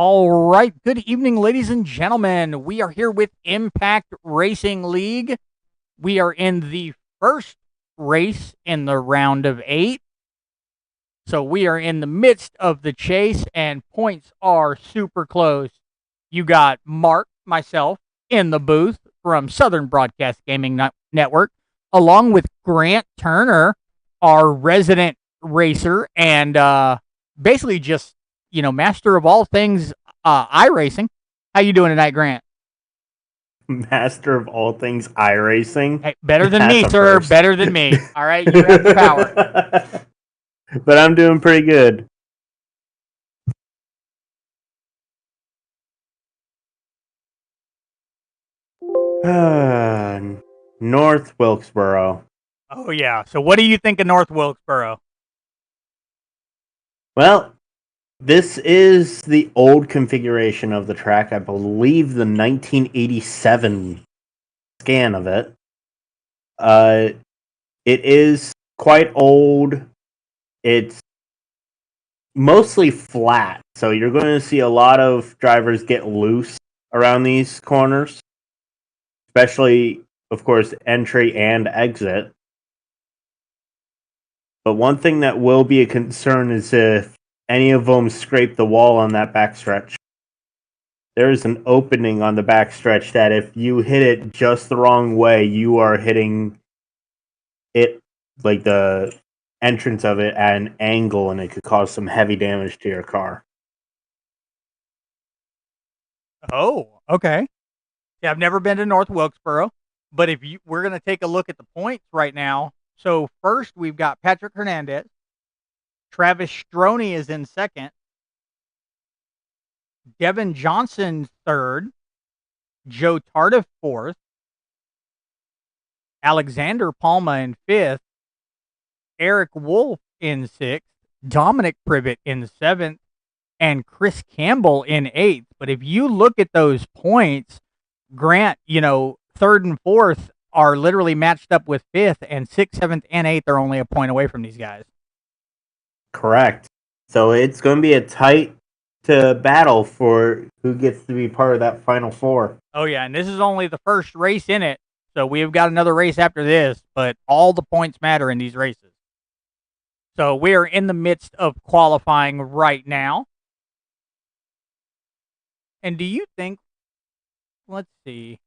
All right. Good evening, ladies and gentlemen. We are here with Impact Racing League. We are in the first race in the round of 8. So we are in the midst of the chase, and points are super close. You got Mark, myself, in the booth from Southern Broadcast Gaming Network, along with Grant Turner, our resident racer, and basically just master of all things iRacing. How you doing tonight, Grant? Master of all things iRacing. Hey, better than That's me, a sir. first. Better than me. All right, you have the power. But I'm doing pretty good. North Wilkesboro. Oh yeah. So what do you think of North Wilkesboro? Well, this is the old configuration of the track. I believe the 1987 scan of it. It is quite old. It's mostly flat, so you're going to see a lot of drivers get loose around these corners, especially, of course, entry and exit. But one thing that will be a concern is if any of them scrape the wall on that backstretch. There is an opening on the backstretch that if you hit it just the wrong way, you are hitting it, like the entrance of it, at an angle, and it could cause some heavy damage to your car. Oh, okay. Yeah, I've never been to North Wilkesboro, but we're going to take a look at the points right now. So first we've got Patrick Hernandez. Travis Stroney is in second. Devin Johnson third. Joe Tardif fourth. Alexander Palma in fifth. Eric Wolf in sixth. Dominic Privet in seventh. And Chris Campbell in eighth. But if you look at those points, Grant, third and fourth are literally matched up with fifth, and sixth, seventh, and eighth are only a point away from these guys. Correct. So it's going to be a tight battle for who gets to be part of that final four. Oh, yeah, and this is only the first race in it, so we've got another race after this, but all the points matter in these races. So we are in the midst of qualifying right now. And do you think, let's see.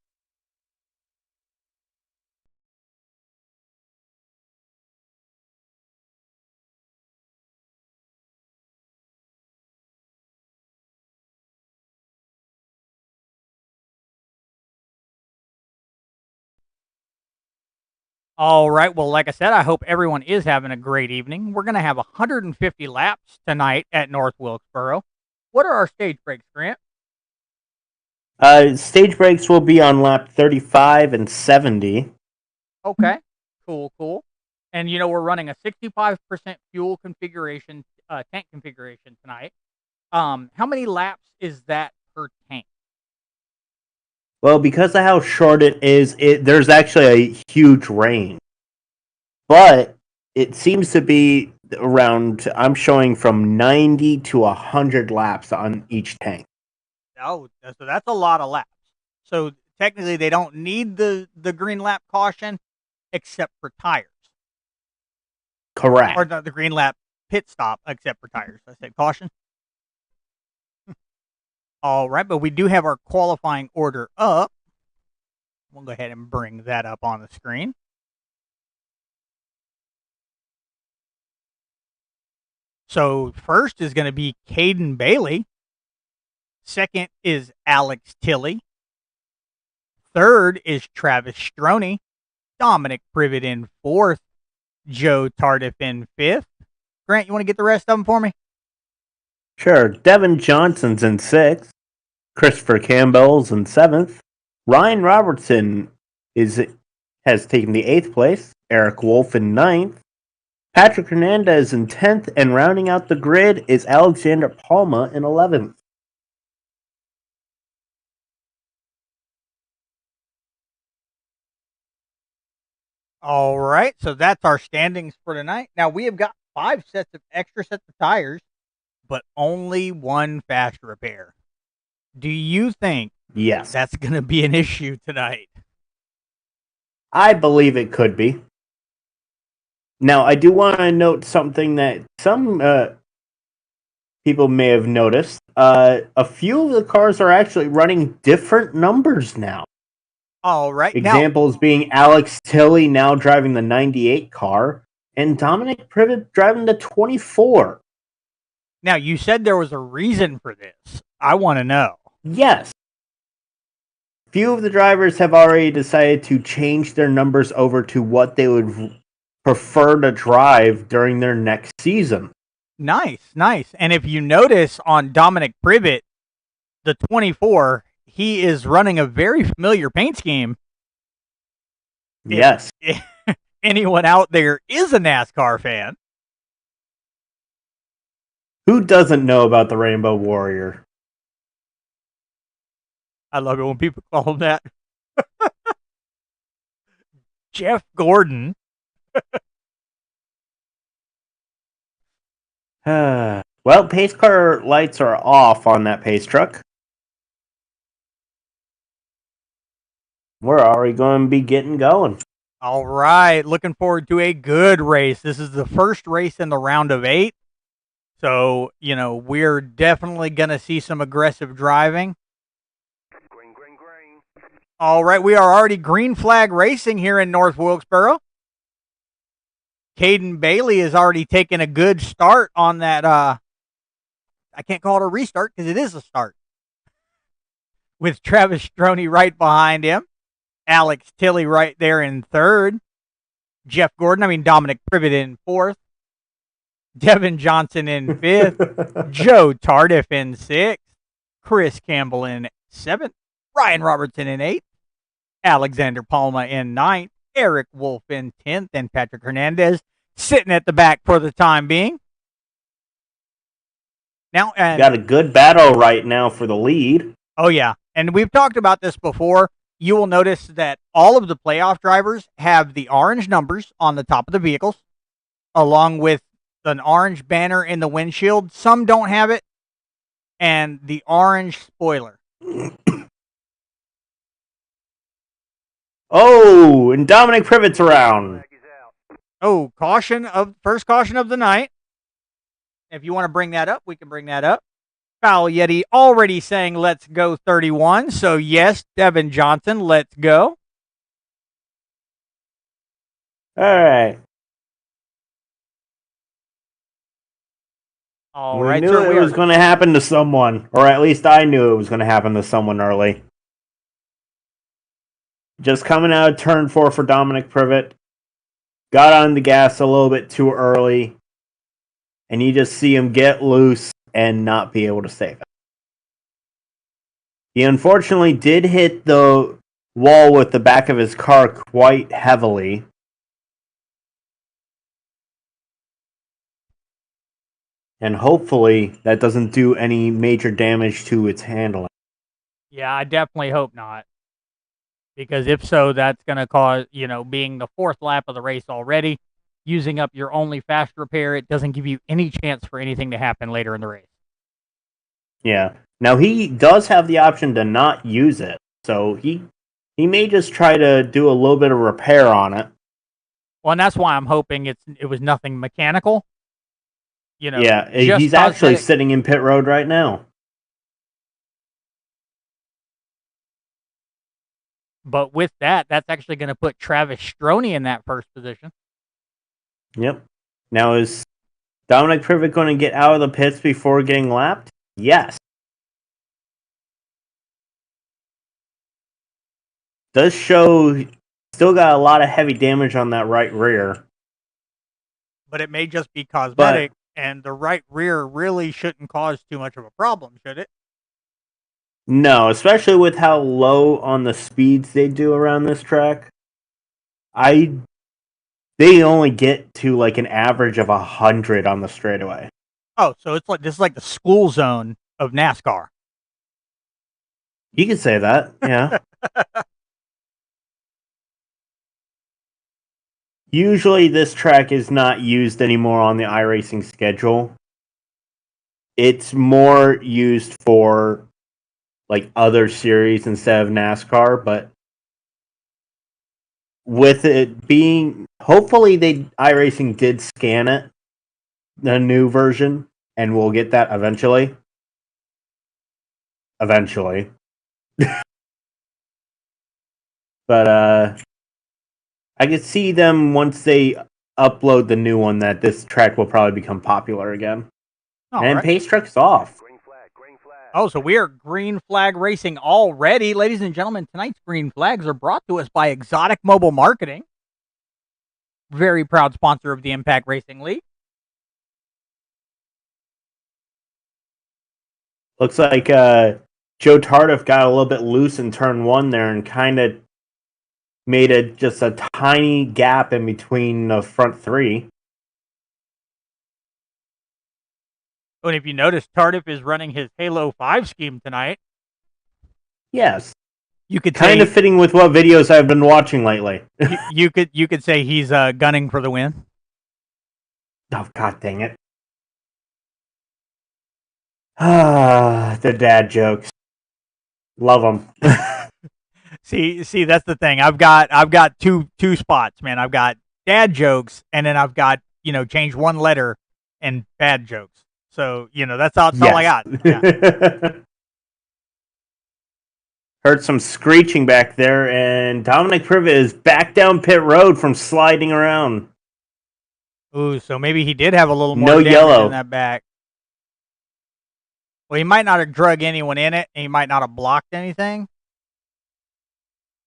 All right. Well, like I said, I hope everyone is having a great evening. We're going to have 150 laps tonight at North Wilkesboro. What are our stage breaks, Grant? Stage breaks will be on lap 35 and 70. Okay. Cool. And, we're running a 65% fuel configuration, tank configuration tonight. How many laps is that per tank? Well, because of how short it is, there's actually a huge range. But it seems to be around, I'm showing from 90 to 100 laps on each tank. Oh, so that's a lot of laps. So technically they don't need the green lap caution except for tires. Correct. Or the green lap pit stop except for tires. I said caution. All right, but we do have our qualifying order up. We'll go ahead and bring that up on the screen. So first is going to be Caden Bailey. Second is Alex Tilley. Third is Travis Stroney. Dominic Privet in fourth. Joe Tardif in fifth. Grant, you want to get the rest of them for me? Sure. Devin Johnson's in sixth. Christopher Campbell's in seventh. Ryan Robertson has taken the eighth place. Eric Wolf in ninth. Patrick Hernandez in 10th, and rounding out the grid is Alexander Palma in 11th. All right, so that's our standings for tonight. Now, we have got 5 extra sets of tires, but only one fast repair. Do you think Yes. that's going to be an issue tonight? I believe it could be. Now, I do want to note something that some people may have noticed. A few of the cars are actually running different numbers now. All right. Examples being Alex Tilley now driving the 98 car and Dominic Privet driving the 24. Now, you said there was a reason for this. I want to know. Yes. Few of the drivers have already decided to change their numbers over to what they would prefer to drive during their next season. Nice, nice. And if you notice on Dominic Privet, the 24, he is running a very familiar paint scheme. Yes. If anyone out there is a NASCAR fan. Who doesn't know about the Rainbow Warrior? I love it when people call him that. Jeff Gordon. Well, pace car lights are off on that pace truck. We're already going to be getting going. All right. Looking forward to a good race. This is the first race in the round of 8. So, we're definitely going to see some aggressive driving. Green. All right. We are already green flag racing here in North Wilkesboro. Caden Bailey has already taken a good start on that. I can't call it a restart because it is a start. With Travis Stroney right behind him. Alex Tilley right there in third. Dominic Privet in fourth. Devin Johnson in fifth. Joe Tardif in sixth. Chris Campbell in seventh. Ryan Robertson in eighth. Alexander Palma in ninth. Eric Wolf in 10th. And Patrick Hernandez sitting at the back for the time being. Now, got a good battle right now for the lead. Oh, yeah. And we've talked about this before. You will notice that all of the playoff drivers have the orange numbers on the top of the vehicles, along with an orange banner in the windshield. Some don't have it, and the orange spoiler. Oh, and Dominic Privet's around. Oh, first caution of the night. If you want to bring that up, we can bring that up. Foul Yeti already saying let's go 31. So yes, Devin Johnson, let's go. All right. We knew it was going to happen to someone, or at least I knew it was going to happen to someone early. Just coming out of turn 4 for Dominic Privet. Got on the gas a little bit too early. And you just see him get loose and not be able to save it. He unfortunately did hit the wall with the back of his car quite heavily. And hopefully that doesn't do any major damage to its handling. Yeah, I definitely hope not. Because if so, that's going to cause, being the 4th lap of the race already, using up your only fast repair, it doesn't give you any chance for anything to happen later in the race. Yeah. Now, he does have the option to not use it. So he may just try to do a little bit of repair on it. Well, and that's why I'm hoping it was nothing mechanical. Yeah, he's actually sitting in pit road right now. But with that's actually going to put Travis Stroney in that first position. Yep. Now, is Dominic Privet going to get out of the pits before getting lapped? Yes. Does show still got a lot of heavy damage on that right rear. But it may just be cosmetic, and the right rear really shouldn't cause too much of a problem, should it? No, especially with how low on the speeds they do around this track. They only get to like an average of 100 on the straightaway. Oh, so this is like the school zone of NASCAR. You could say that, yeah. Usually this track is not used anymore on the iRacing schedule. It's more used for like other series instead of NASCAR, but with it being, hopefully iRacing did scan it, the new version, and we'll get that eventually. But I could see them once they upload the new one that this track will probably become popular again. And Pace Truck's off. Oh, so we are green flag racing already. Ladies and gentlemen, tonight's green flags are brought to us by Exotic Mobile Marketing. Very proud sponsor of the Impact Racing League. Looks like Joe Tardif got a little bit loose in turn one there and kind of made just a tiny gap in between the front three. And if you notice, Tardif is running his Halo 5 scheme tonight. Yes. You could kind of fitting with what videos I've been watching lately. you could say he's gunning for the win. Oh, God dang it. Ah, the dad jokes. Love them. see, that's the thing. I've got two spots, man. I've got dad jokes, and then I've got change one letter and bad jokes. So that's all I got. Yeah. Heard some screeching back there, and Dominic Privet is back down pit road from sliding around. Ooh, so maybe he did have a little more damage yellow in that back. Well, he might not have drug anyone in it, and he might not have blocked anything.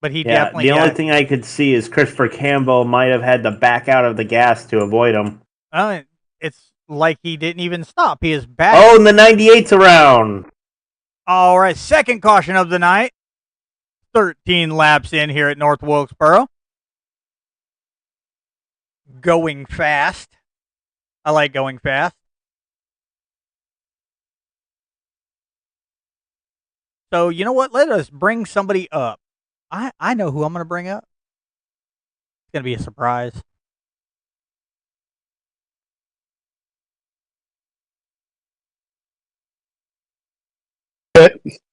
But he definitely... The only thing I could see is Christopher Campbell might have had to back out of the gas to avoid him. It's like he didn't even stop. He is back. Oh, and the 98's around. All right, second caution of the night. 13 laps in here at North Wilkesboro. Going fast. I like going fast. So, you know what? Let us bring somebody up. I know who I'm going to bring up. It's going to be a surprise.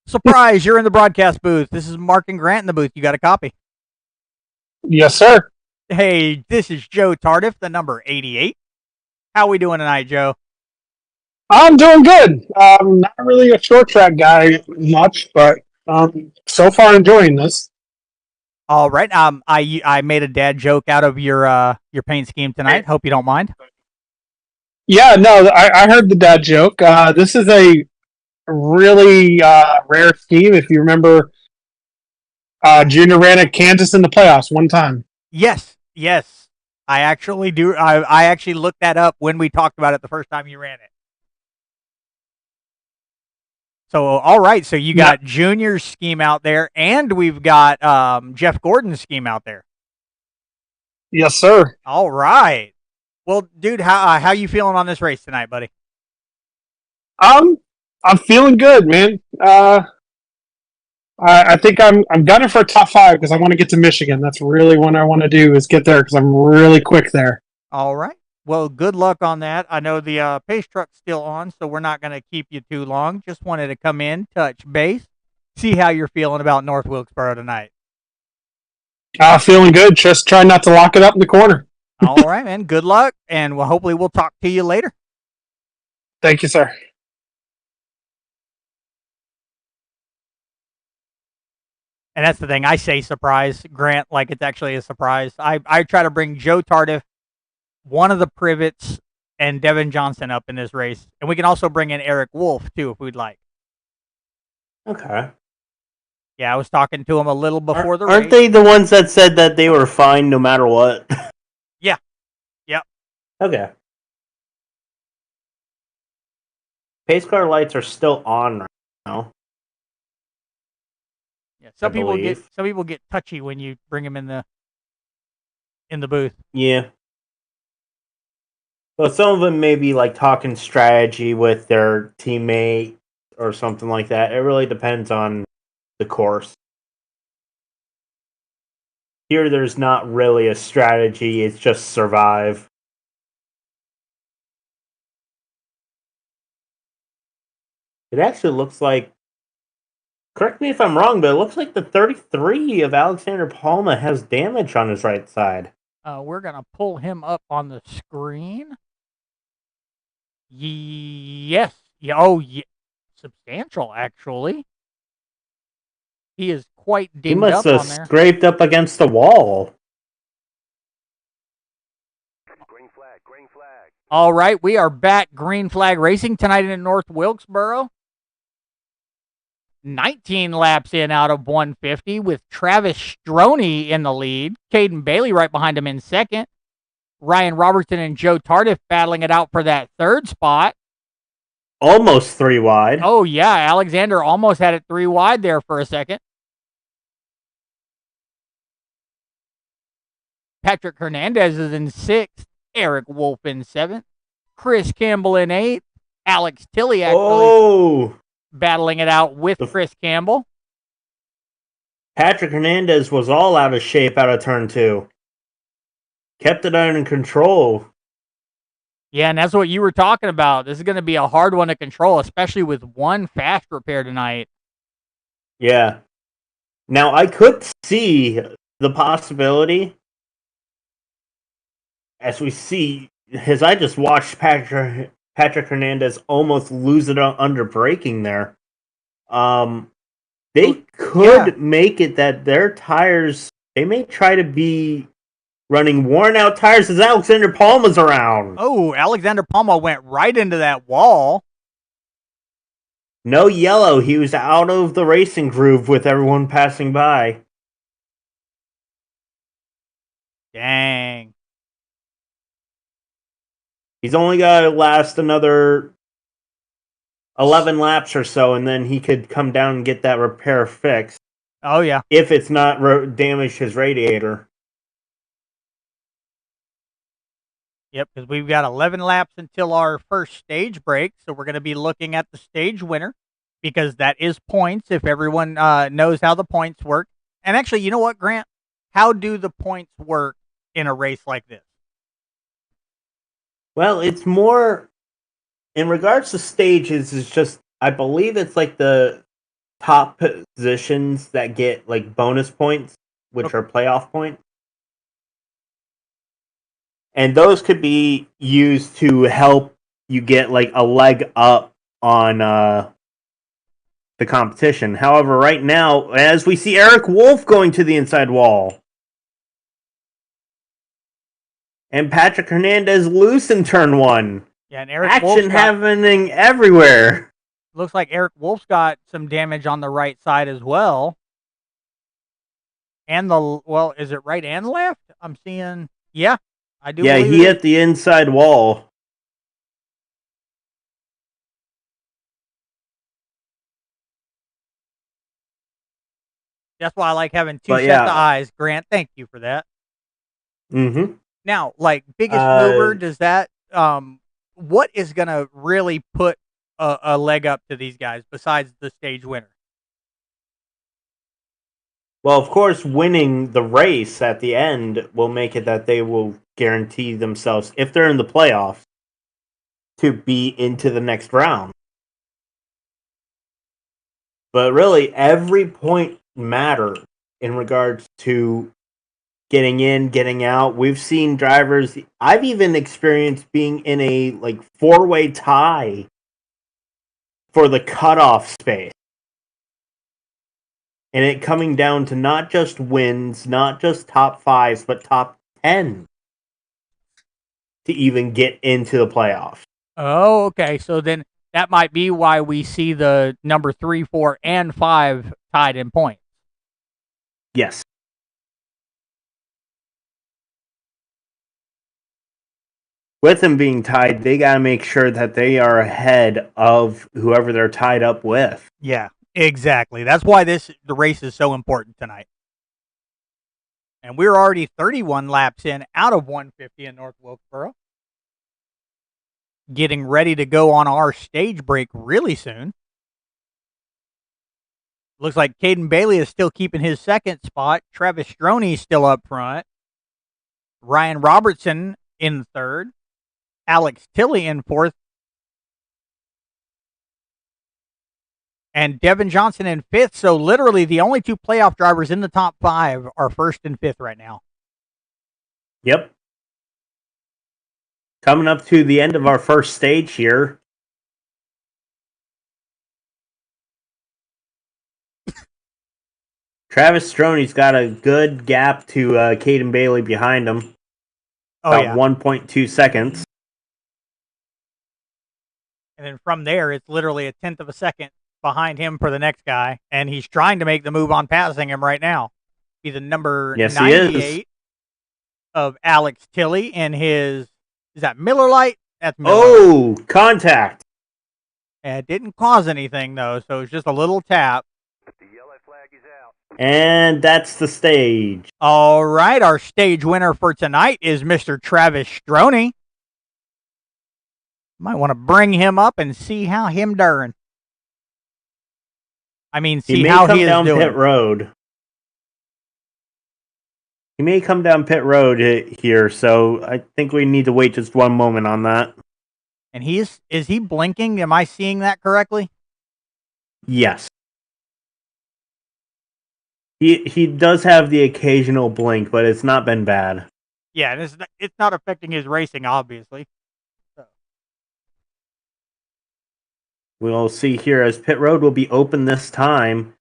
Surprise, you're in the broadcast booth. This is Mark and Grant in the booth. You got a copy? Yes, sir. Hey, this is Joe Tardif, the number 88. How we doing tonight, Joe? I'm doing good. Not really a short track guy much, but so far enjoying this. All right. I made a dad joke out of your paint scheme tonight. Hope you don't mind. Yeah, no, I heard the dad joke. This is a really rare scheme. If you remember, Junior ran at Kansas in the playoffs one time. Yes. I actually do. I actually looked that up when we talked about it the first time you ran it. So, all right. So you got Junior's scheme out there, and we've got Jeff Gordon's scheme out there. Yes, sir. All right. Well, dude, how you feeling on this race tonight, buddy? I'm feeling good, man. I think I'm gunning for a top 5 because I want to get to Michigan. That's really what I want to do, is get there because I'm really quick there. All right. Well, good luck on that. I know the pace truck's still on, so we're not going to keep you too long. Just wanted to come in, touch base, see how you're feeling about North Wilkesboro tonight. Feeling good. Just try not to lock it up in the corner. All right, man. Good luck, and hopefully we'll talk to you later. Thank you, sir. And that's the thing. I say surprise, Grant, like it's actually a surprise. I try to bring Joe Tardif, one of the Privets, and Devin Johnson up in this race. And we can also bring in Eric Wolf, too, if we'd like. Okay. Yeah, I was talking to him a little before the race. Aren't they the ones that said that they were fine no matter what? Yeah. Yep. Okay. Pace car lights are still on right now. Yeah, some people get touchy when you bring them in the booth. Yeah. Well, some of them may be like talking strategy with their teammate or something like that. It really depends on the course. Here, there's not really a strategy. It's just survive. It actually looks like Correct me if I'm wrong, but it looks like the 33 of Alexander Palma has damage on his right side. We're going to pull him up on the screen. Yes. Yeah. Oh, yeah. Substantial, actually. He is quite He dinged must up have on there. scraped up against the wall. Green flag. All right, we are back. Green flag racing tonight in North Wilkesboro. 19 laps in out of 150 with Travis Stroney in the lead. Caden Bailey right behind him in second. Ryan Robertson and Joe Tardif battling it out for that third spot. Almost 3 wide. Oh, yeah, Alexander almost had it 3 wide there for a second. Patrick Hernandez is in 6th. Eric Wolf in 7th. Chris Campbell in 8th. Alex Tilley actually battling it out with Chris Campbell. Patrick Hernandez was all out of shape out of turn 2. Kept it under control. Yeah, and that's what you were talking about. This is going to be a hard one to control, especially with one fast repair tonight. Yeah. Now, I could see the possibility, as we see, as I just watched Patrick Hernandez almost lose it under braking there. They could make it that their tires, they may try to be running worn out tires as Alexander Palma's around. Oh, Alexander Palma went right into that wall. No yellow. He was out of the racing groove with everyone passing by. Dang. He's only got to last another 11 laps or so, and then he could come down and get that repair fixed. Oh, yeah. If it's not damaged his radiator. Yep, because we've got 11 laps until our first stage break, so we're going to be looking at the stage winner, because that is points, if everyone knows how the points work. And actually, you know what, Grant? How do the points work in a race like this? Well, it's more, in regards to stages, it's just, I believe it's like the top positions that get like bonus points, which are playoff points. And those could be used to help you get like a leg up on the competition. However, right now, as we see Eric Wolf going to the inside wall, and Patrick Hernandez loose in turn 1. Yeah, and Eric action happening everywhere. Looks like Eric Wolf's got some damage on the right side as well. And is it right and left? I'm seeing, yeah, I do. Yeah, he hit the inside wall. That's why I like having two sets of eyes. Grant, thank you for that. Mm-hmm. Now, like, biggest mover, does that, what is going to really put a leg up to these guys besides the stage winner? Well, of course, winning the race at the end will make it that they will guarantee themselves, if they're in the playoffs, to be into the next round. But really, every point matters in regards to getting in, getting out. We've seen drivers, I've even experienced being in a like 4-way tie for the cutoff space. And it coming down to not just wins, not just top 5s, but top 10 to even get into the playoffs. Oh, okay. So then that might be why we see the number 3, 4, and 5 tied in points. Yes. With them being tied, they got to make sure that they are ahead of whoever they're tied up with. Yeah, exactly. That's why the race is so important tonight. And we're already 31 laps in out of 150 in North Wilkesboro. Getting ready to go on our stage break really soon. Looks like Caden Bailey is still keeping his second spot. Travis Stroney still up front. Ryan Robertson in third. Alex Tilley in fourth. and Devin Johnson in 5th. So literally the only 2 playoff drivers in the top 5 are 1st and 5th right now. Yep. Coming up to the end of our first stage here. Travis Stroney's got a good gap to Caden Bailey behind him. About 1.2 seconds. And then from there, it's literally a 10th of a second behind him for the next guy. And he's trying to make the move on passing him right now. He's the number 98 of Alex Tilley in his, is that Miller Lite? That's Miller Lite. Contact. And it didn't cause anything, though, so it's just a little tap. The yellow flag is out. And that's the stage. All right, our stage winner for tonight is Mr. Travis Stroney. Might want to bring him up and see how him doing. I mean, see how he is doing. He may come down pit road. He may come down pit road here, so I think we need to wait just one moment on that. And is he blinking? Am I seeing that correctly? Yes. He does have the occasional blink, but it's not been bad. Yeah, and it's not affecting his racing, obviously. So. We'll see here as pit road will be open this time.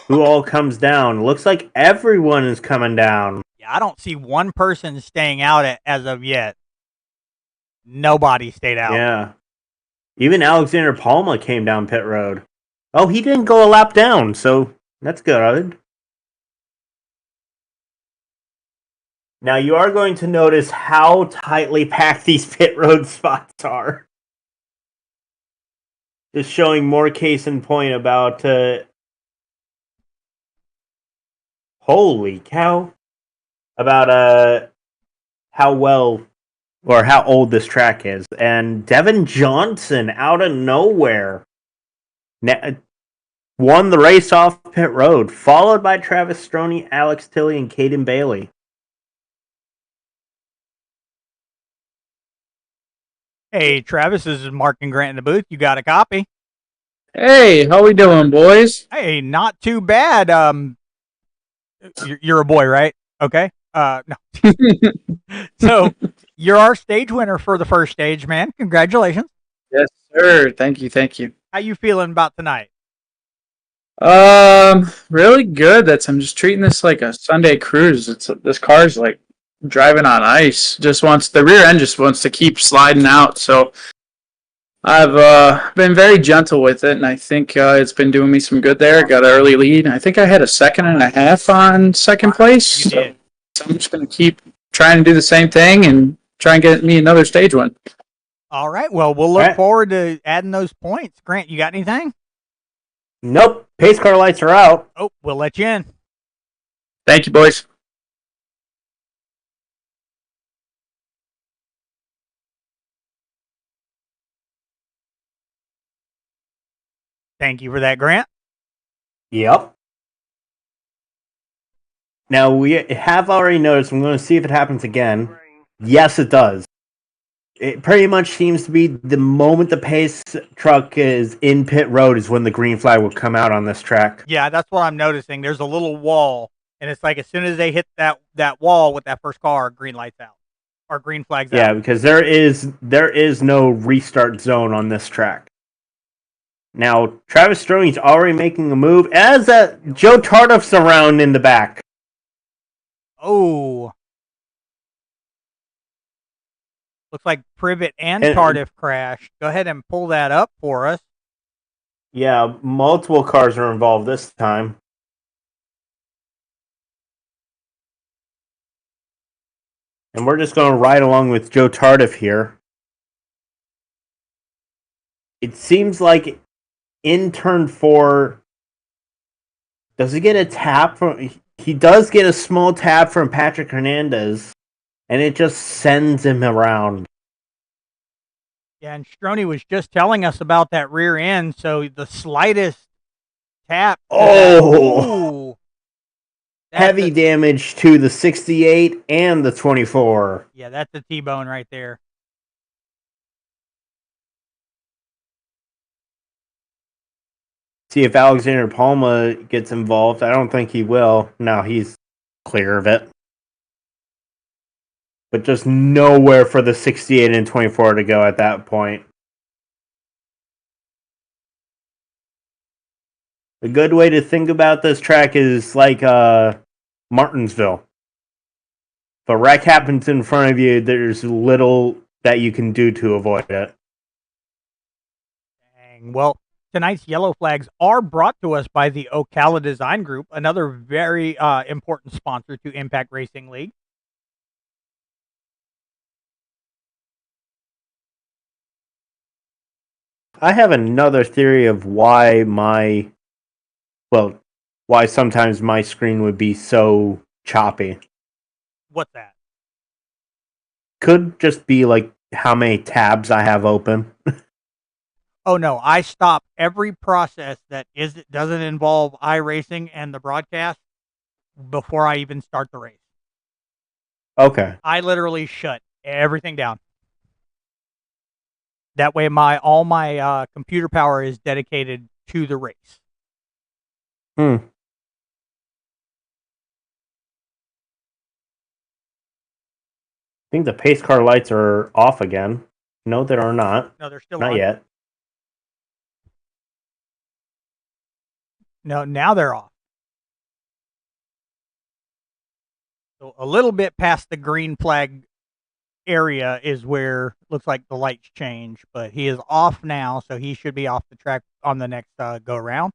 Who all comes down? Looks like everyone is coming down. Yeah, I don't see one person staying out as of yet. Nobody stayed out. Yeah. Even Alexander Palma came down pit road. Oh, he didn't go a lap down, so that's good. Now, you are going to notice how tightly packed these pit road spots are. Just showing more case in point about... holy cow. About how well or how old this track is. And Devin Johnson, out of nowhere, won the race off pit road, followed by Travis Stroney, Alex Tilley, and Caden Bailey. Hey, Travis, this is Mark and Grant in the booth. You got a copy? Hey, how we doing, boys? Hey, not too bad. You're a boy, right? Okay. No. So, you're our stage winner for the first stage, man. Congratulations. Yes, sir. Thank you. How you feeling about tonight? Really good. I'm just treating this like a Sunday cruise. This car's like driving on ice. The rear end just wants to keep sliding out. So I've been very gentle with it, and I think it's been doing me some good there. Got an early lead. I think I had a 2.5 seconds on second place. You did. So I'm just going to keep trying to do the same thing and try and get me another stage win. All right. Well, we'll look forward to adding those points. Grant, you got anything? Nope. Pace car lights are out. Oh, we'll let you in. Thank you, boys. Thank you for that, Grant. Yep. Now, we have already noticed, I'm going to see if it happens again. Yes, it does. It pretty much seems to be the moment the pace truck is in pit road is when the green flag will come out on this track. Yeah, that's what I'm noticing. There's a little wall, and it's like as soon as they hit that wall with that first car, green lights out. Or green flags out. Yeah, because there is no restart zone on this track. Now, Travis Stroney's already making a move, as Joe Tardiff's around in the back. Oh. Looks like Privet and Tardiff crashed. Go ahead and pull that up for us. Yeah, multiple cars are involved this time. And we're just going to ride along with Joe Tardiff here. It seems like in turn 4, does he get a tap from... He does get a small tap from Patrick Hernandez, and it just sends him around. Yeah, and Stroney was just telling us about that rear end, so the slightest tap... Oh! Heavy damage to the 68 and the 24. Yeah, that's a T-bone right there. See if Alexander Palma gets involved. I don't think he will. No, he's clear of it. But just nowhere for the 68 and 24 to go at that point. A good way to think about this track is like Martinsville. If a wreck happens in front of you, there's little that you can do to avoid it. Dang. Well, tonight's yellow flags are brought to us by the Ocala Design Group, another very important sponsor to Impact Racing League. I have another theory of why why sometimes my screen would be so choppy. What's that? Could just be like how many tabs I have open. Oh no, I stop every process that doesn't involve iRacing and the broadcast before I even start the race. Okay. I literally shut everything down. That way all my computer power is dedicated to the race. I think the pace car lights are off again. No, they are not. No, they're still not on. yet. No, now they're off. So a little bit past the green flag area is where looks like the lights change, but he is off now, so he should be off the track on the next go around.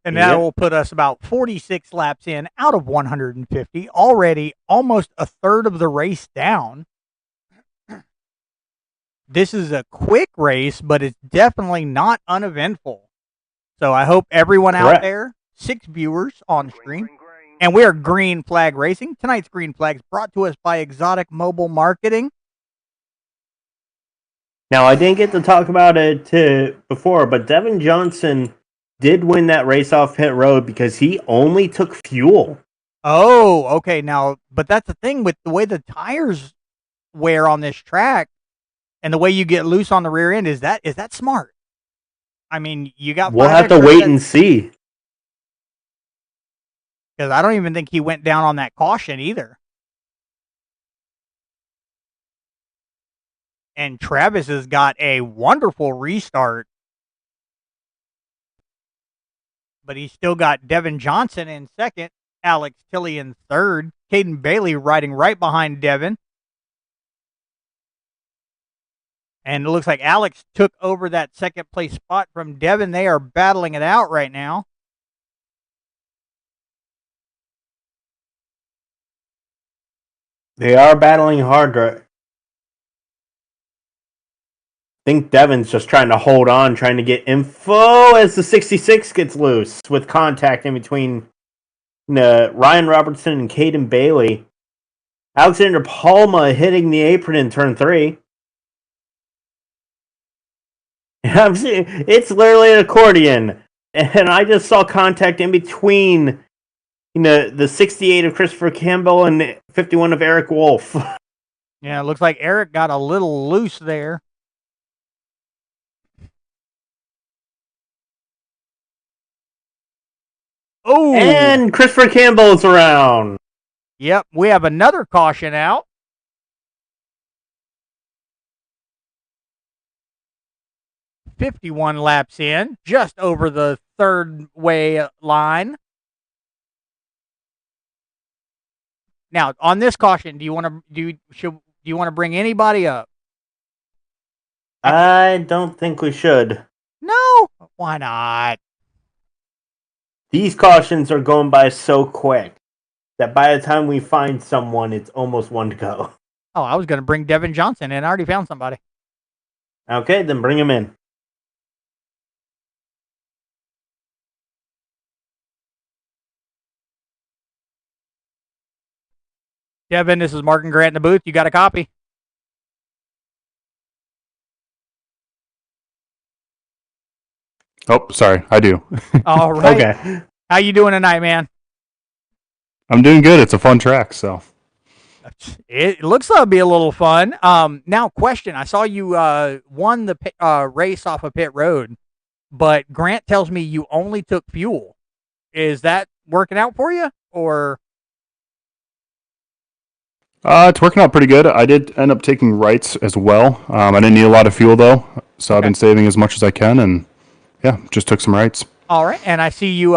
And that will put us about 46 laps in out of 150, already almost a third of the race down. This is a quick race, but it's definitely not uneventful. So I hope everyone out there, 6 viewers on stream, and we are Green Flag Racing. Tonight's Green Flag is brought to us by Exotic Mobile Marketing. Now, I didn't get to talk about it before, but Devin Johnson did win that race off pit road because he only took fuel. Oh, okay. Now, but that's the thing with the way the tires wear on this track and the way you get loose on the rear end. Is that smart? I mean, you got. We'll have to wait and see. Because I don't even think he went down on that caution either. And Travis has got a wonderful restart. But he's still got Devin Johnson in second, Alex Tilley in third, Caden Bailey riding right behind Devin. And it looks like Alex took over that second place spot from Devin. They are battling it out right now. They are battling hard. I think Devin's just trying to hold on, trying to get info as the 66 gets loose with contact in between Ryan Robertson and Caden Bailey. Alexander Palma hitting the apron in turn 3. It's literally an accordion. And I just saw contact in between the 68 of Christopher Campbell and 51 of Eric Wolf. Yeah, it looks like Eric got a little loose there. Oh, and Christopher Campbell's around. Yep, we have another caution out. "51 laps in, just over the third way line." Now, on this caution, do you want to bring anybody up? I don't think we should. No, why not? These cautions are going by so quick that by the time we find someone, it's almost one to go. Oh, I was going to bring Devin Johnson, and I already found somebody. Okay, then bring him in. Devin, this is Mark and Grant in the booth. You got a copy? Oh, sorry, I do. All right. Okay. How you doing tonight, man? I'm doing good. It's a fun track, so. It looks like it'll be a little fun. Now, question. I saw you won the race off of pit road. but Grant tells me you only took fuel. Is that working out for you, or? It's working out pretty good. I did end up taking rights as well. I didn't need a lot of fuel though, so I've been saving as much as I can, and yeah, just took some rights. All right, and I see you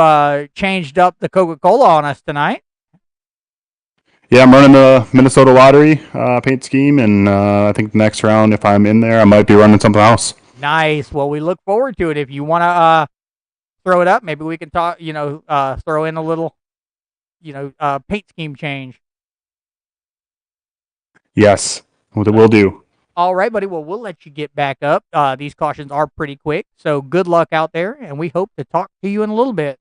changed up the Coca-Cola on us tonight. Yeah, I'm running the Minnesota Lottery paint scheme, and I think the next round, if I'm in there, I might be running something else. Nice. Well, we look forward to it. If you want to throw it up, maybe we can talk. Throw in a little, paint scheme change. Yes, we'll do. All right, buddy. Well, we'll let you get back up. These cautions are pretty quick, so good luck out there, and we hope to talk to you in a little bit.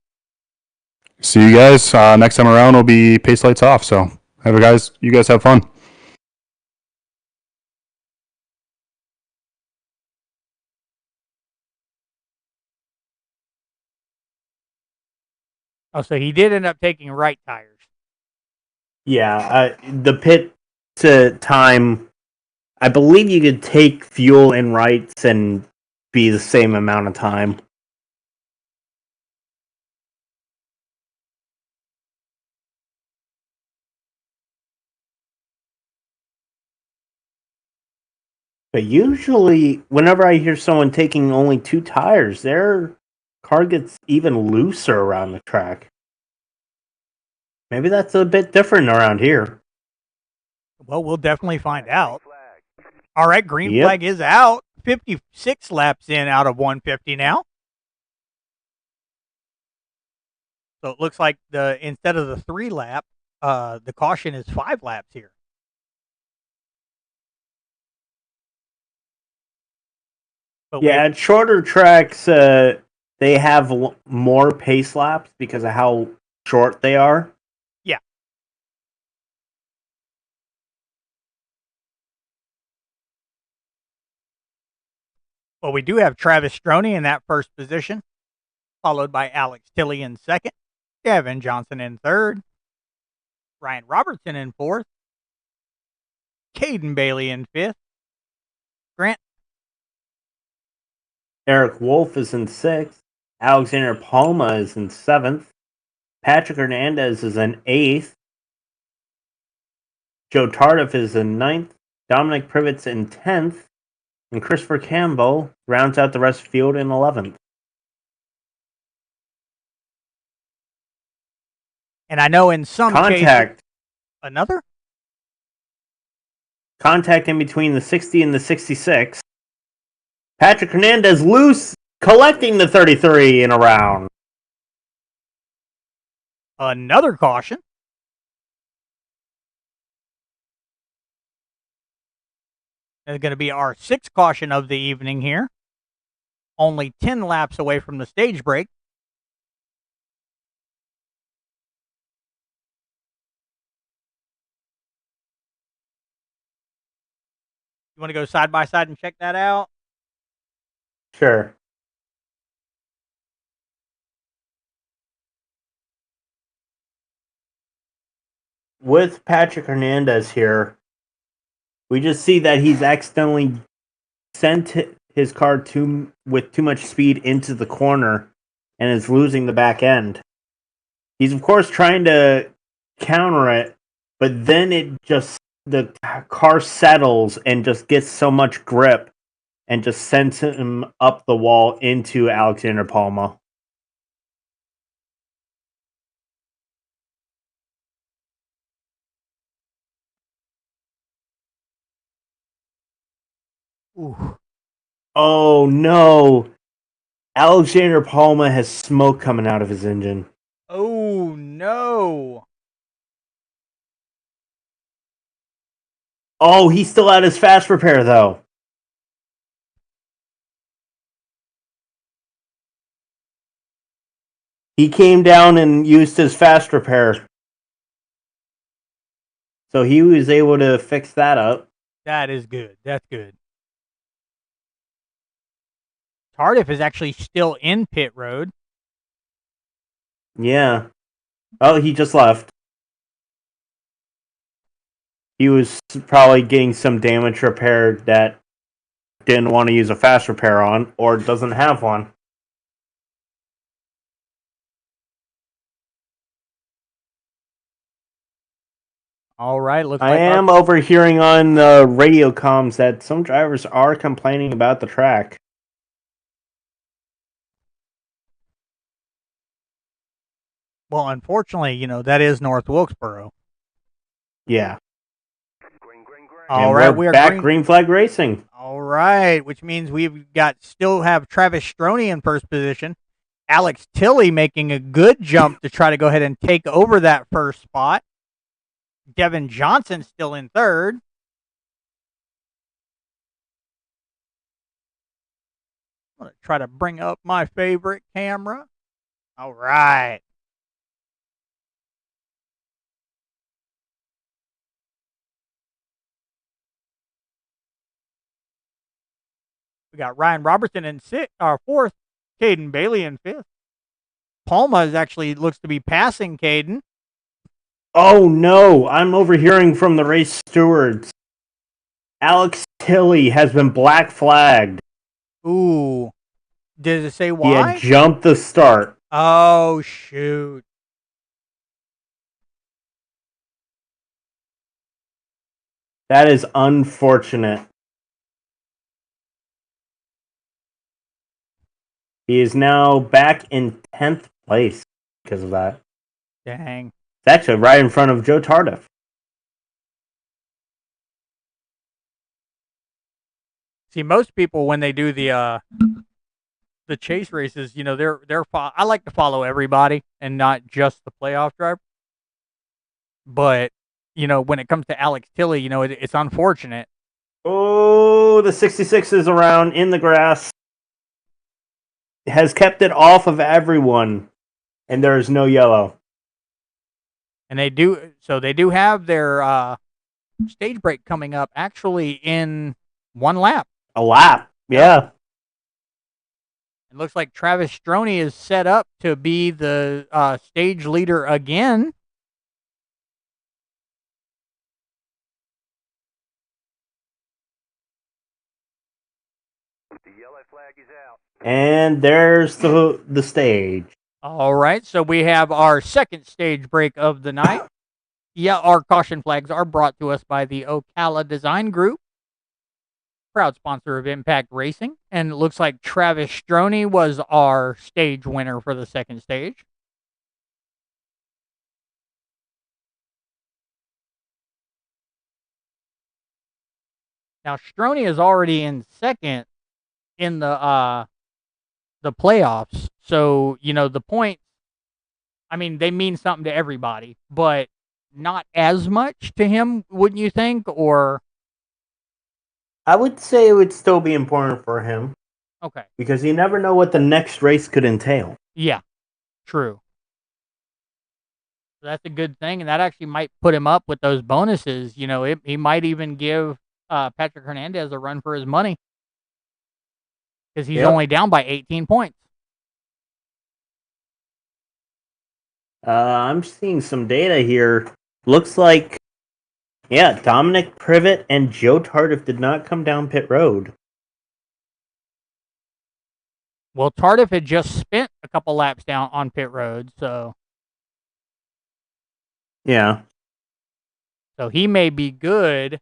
See you guys. Next time around will be pace lights off, so you guys have fun. Oh, so he did end up taking right tires. Yeah, the pit time, I believe you could take fuel and rights and be the same amount of time. But usually, whenever I hear someone taking only 2 tires, their car gets even looser around the track. Maybe that's a bit different around here. Well, we'll definitely find out. All right, green Yep. flag is out. 56 laps in out of 150 now. So it looks like instead of the 3 lap, the caution is 5 laps here. But Yeah, at shorter tracks, they have more pace laps because of how short they are. Yeah. Well, we do have Travis Stroney in that first position, followed by Alex Tilley in second, Gavin Johnson in third, Ryan Robertson in fourth, Caden Bailey in fifth, Grant. Eric Wolf is in 6th. Alexander Palma is in 7th. Patrick Hernandez is in 8th. Joe Tardif is in 9th. Dominic Privet's in 10th. And Christopher Campbell rounds out the rest of the field in 11th. And I know in some cases, another? Contact in between the 60 and the 66. Patrick Hernandez loose, collecting the 33 in a round. Another caution. It's going to be our 6th caution of the evening here. Only 10 laps away from the stage break. You want to go side by side and check that out? Sure. With Patrick Hernandez here, we just see that he's accidentally sent his car with too much speed into the corner and is losing the back end. He's of course trying to counter it, but then the car settles and just gets so much grip and just sends him up the wall into Alexander Palma. Ooh. Oh no! Alexander Palma has smoke coming out of his engine. Oh no! Oh, he still had his fast repair though. He came down and used his fast repair. So he was able to fix that up. That is good. That's good. Tardif is actually still in pit road. Yeah. Oh, he just left. He was probably getting some damage repaired that didn't want to use a fast repair on or doesn't have one. All right, looks I like am overhearing on the radio comms that some drivers are complaining about the track. well, unfortunately, that is North Wilkesboro. Yeah. Green, green, green. All And right, we're we are back green flag racing. All right, which means we've still have Travis Stroney in first position. Alex Tilley making a good jump to try to go ahead and take over that first spot. Devin Johnson still in third. I'm going to try to bring up my favorite camera. All right. We got Ryan Robertson in fourth, Caden Bailey in fifth. Palma actually looks to be passing Caden. Oh no, I'm overhearing from the race stewards. Alex Tilley has been black flagged. Ooh. Did it say He why? had jumped the start. Oh, shoot. That is unfortunate. He is now back in 10th place because of that. Dang. It's actually right in front of Joe Tardif. See, most people when they do the chase races, I like to follow everybody and not just the playoff driver. But when it comes to Alex Tilley, it's unfortunate. Oh, the 66 is around in the grass. Has kept it off of everyone, and there is no yellow. And they do have their stage break coming up actually in one lap. A lap, yeah. It looks like Travis Stroney is set up to be the stage leader again. The yellow flag is out. And there's the stage. All right, so we have our second stage break of the night. Yeah, our caution flags are brought to us by the Ocala Design Group, proud sponsor of Impact Racing. And it looks like Travis Stroney was our stage winner for the second stage. Now, Stroney is already in second in the playoffs. So, the points, I mean, they mean something to everybody, but not as much to him, wouldn't you think? Or I would say it would still be important for him. Okay. Because you never know what the next race could entail. Yeah, true. So that's a good thing, and that actually might put him up with those bonuses. He might even give Patrick Hernandez a run for his money because he's only down by 18 points. I'm seeing some data here. Looks like, Dominic Privet and Joe Tardif did not come down pit road. Well, Tardif had just spent a couple laps down on pit road, so Yeah. So he may be good.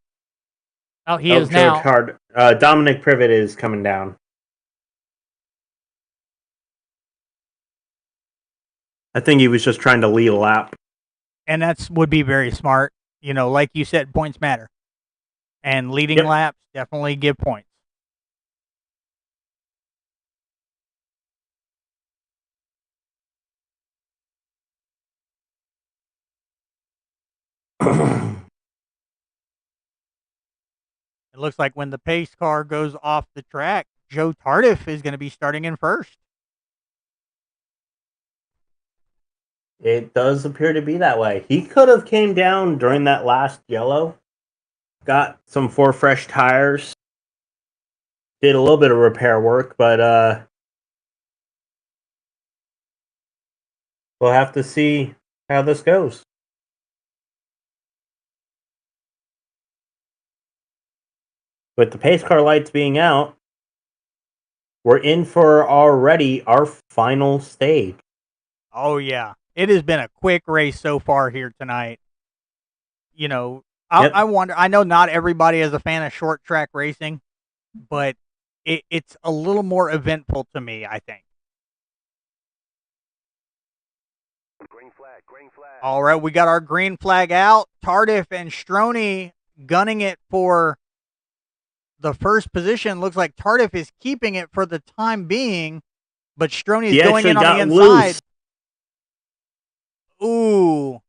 Oh, he is now. Dominic Privet is coming down. I think he was just trying to lead a lap. And that would be very smart. Like you said, points matter. And leading laps definitely give points. It looks like when the pace car goes off the track, Joe Tardif is going to be starting in first. It does appear to be that way. He could have came down during that last yellow, got some 4 fresh tires, did a little bit of repair work, but we'll have to see how this goes. With the pace car lights being out, we're in for already our final stage. Oh, yeah. It has been a quick race so far here tonight. you know, Yep. I wonder. I know not everybody is a fan of short track racing, but it's a little more eventful to me, I think. Green flag, green flag. All right, we got our green flag out. Tardif and Stroney gunning it for the first position. Looks like Tardif is keeping it for the time being, but Stroney is He going in actually on the got inside. loose. Ooh.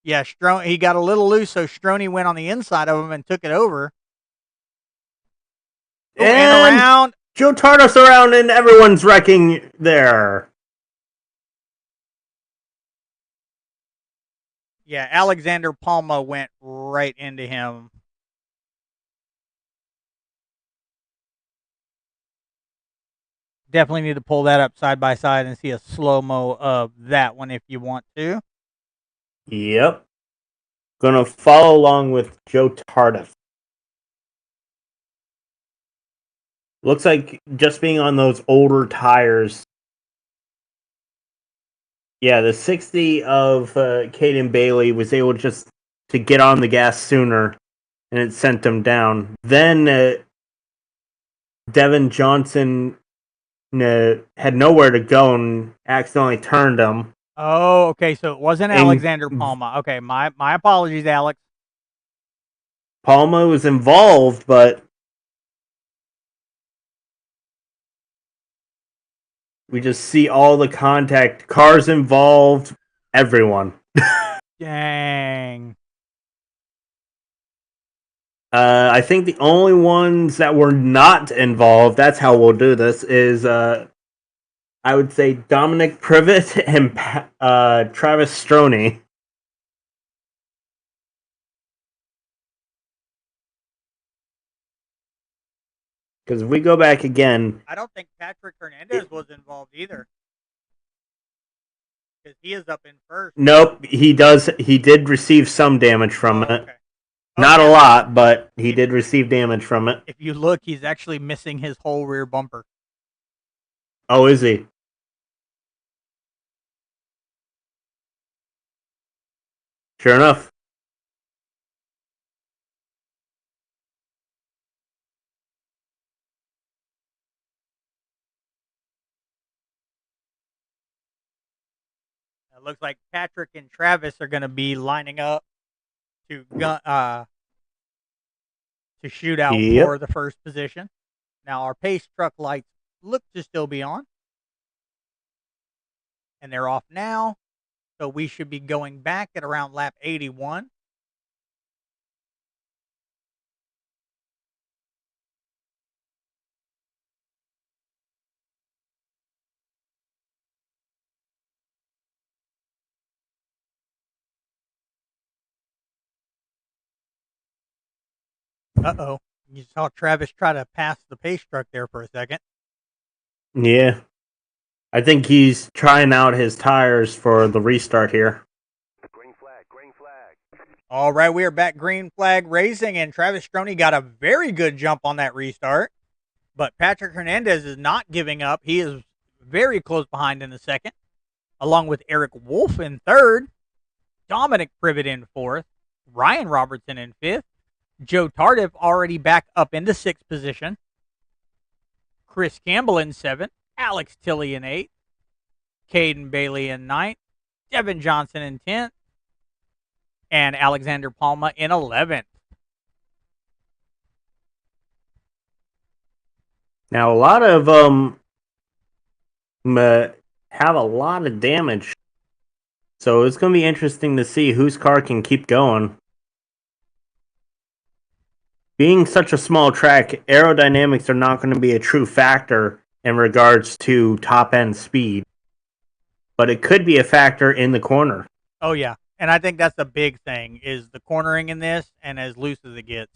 Yeah, he got a little loose, so Stroney went on the inside of him and took it over. Ooh, and around. Joe Tardif's around and everyone's wrecking there. Yeah, Alexander Palma went right into him. Definitely need to pull that up side by side and see a slow-mo of that one if you want to. Yep. Gonna follow along with Joe Tardif. Looks like just being on those older tires. Yeah, the 60 of Caden Bailey was able just to get on the gas sooner, and it sent him down. Then Devin Johnson had nowhere to go and accidentally turned him. Oh, okay, so it wasn't Alexander Palma. Okay, my apologies, Alex. Palma was involved, but we just see all the contact, cars involved, everyone. Dang. I think the only ones that were not involved, that's how we'll do this, is I would say Dominic Privet and Travis Stroney. Because if we go back again, I don't think Patrick Hernandez was involved either. Because he is up in first. nope, he did receive some damage from it. Okay. Not Okay. a lot, but he did receive damage from it. If you look, he's actually missing his whole rear bumper. Oh, is he? Sure enough. It looks like Patrick and Travis are going to be lining up to shoot out Yep. for the first position. Now our pace truck lights look to still be on, and they're off now. So we should be going back at around lap 81. Uh-oh. You saw Travis try to pass the pace truck there for a second. Yeah. I think he's trying out his tires for the restart here. Green flag, green flag. All right, we are back green flag racing, and Travis Stroney got a very good jump on that restart. But Patrick Hernandez is not giving up. He is very close behind in the second, along with Eric Wolf in third, Dominic Privet in fourth, Ryan Robertson in fifth, Joe Tardif already back up into sixth position, Chris Campbell in seventh, Alex Tilley in eighth, Caden Bailey in ninth, Devin Johnson in 10th, and Alexander Palma in 11th. Now, a lot of them have a lot of damage. So it's going to be interesting to see whose car can keep going. Being such a small track, aerodynamics are not going to be a true factor in regards to top-end speed. But it could be a factor in the corner. Oh, yeah. And I think that's the big thing, is the cornering in this and as loose as it gets.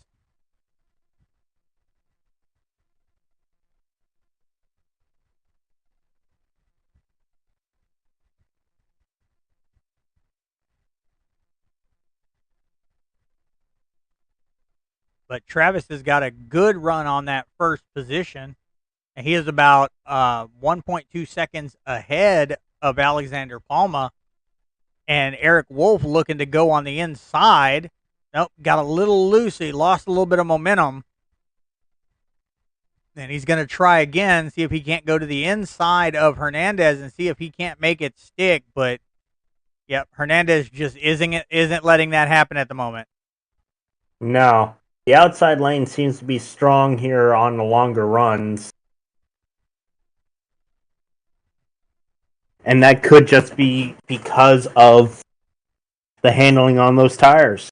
But Travis has got a good run on that first position. And he is about 1.2 seconds ahead of Alexander Palma. And Eric Wolf looking to go on the inside. Nope, got a little loose. He lost a little bit of momentum. And he's going to try again, see if he can't go to the inside of Hernandez and see if he can't make it stick. But, yep, Hernandez just isn't letting that happen at the moment. No. The outside lane seems to be strong here on the longer runs. And that could just be because of the handling on those tires.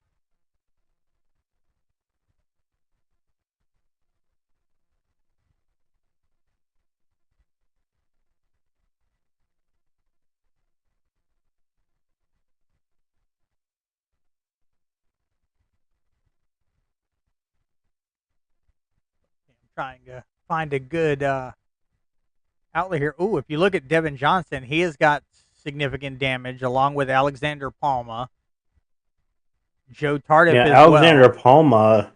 Trying to find a good outlet here. Ooh, if you look at Devin Johnson, he has got significant damage along with Alexander Palma. Joe Tardif Yeah, as Alexander well. Palma.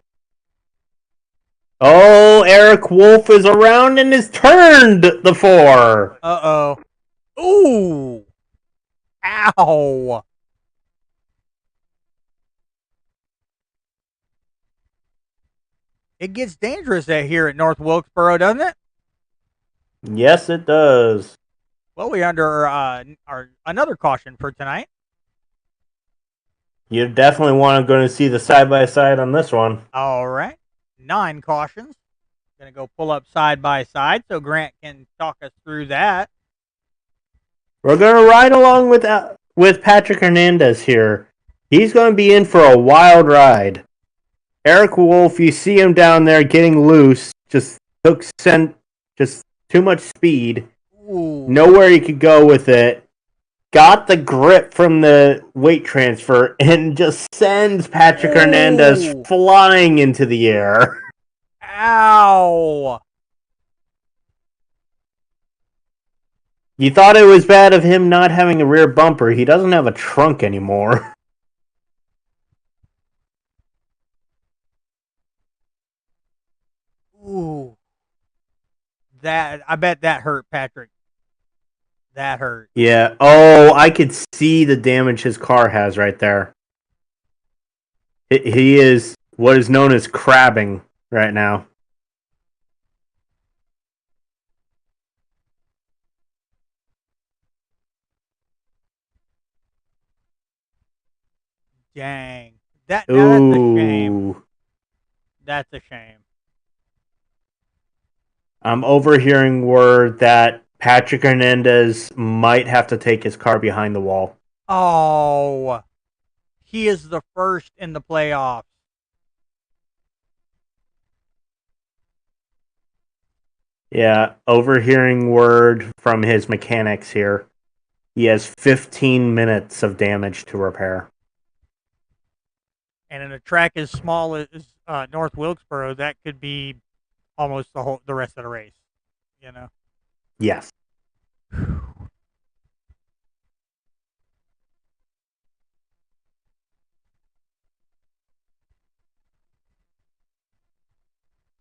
Oh, Eric Wolf is around and has turned the 4. Uh-oh. Ooh. Ow. It gets dangerous here at North Wilkesboro, doesn't it? Yes, it does. Well, we're under our another caution for tonight. You definitely want to go to see the side-by-side on this one. All right. 9 cautions. Going to go pull up side by side so Grant can talk us through that. We're going to ride along with Patrick Hernandez here. He's going to be in for a wild ride. Eric Wolf, you see him down there getting loose. Just too much speed. Ooh. Nowhere he could go with it. Got the grip from the weight transfer and just sends Patrick Hernandez flying into the air. Ow. You thought it was bad of him not having a rear bumper. He doesn't have a trunk anymore. Ooh. I bet that hurt, Patrick. That hurt. Yeah. Oh, I could see the damage his car has right there. He is what is known as crabbing right now. Dang. That's a shame. That's a shame. I'm overhearing word that Patrick Hernandez might have to take his car behind the wall. Oh. He is the first in the playoffs. Yeah, overhearing word from his mechanics here. He has 15 minutes of damage to repair. And in a track as small as North Wilkesboro, that could be almost the rest of the race. You know. Yes.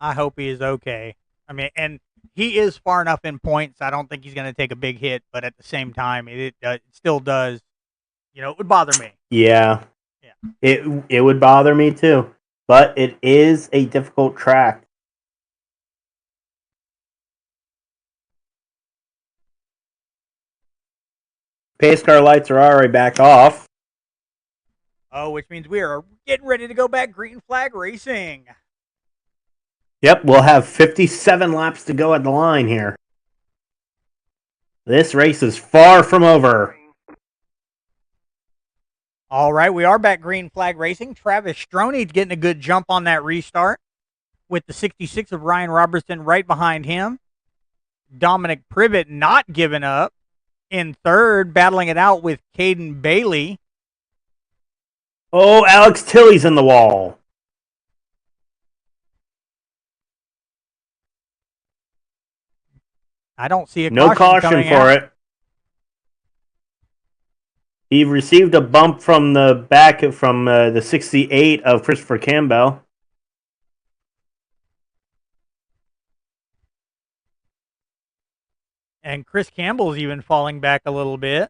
I hope he is okay. I mean, and he is far enough in points. I don't think he's going to take a big hit, but at the same time, it still does. You know, it would bother me. Yeah. Yeah. It would bother me too, but it is a difficult track. Pace car lights are already back off. Oh, which means we are getting ready to go back green flag racing. Yep, we'll have 57 laps to go at the line here. This race is far from over. All right, we are back green flag racing. Travis Stroney getting a good jump on that restart with the 66 of Ryan Robertson right behind him. Dominic Privet not giving up in third, battling it out with Caden Bailey. Oh, Alex Tilley's in the wall. I don't see a no caution for it. He received a bump from the back from the 68 of Christopher Campbell. And Chris Campbell's even falling back a little bit.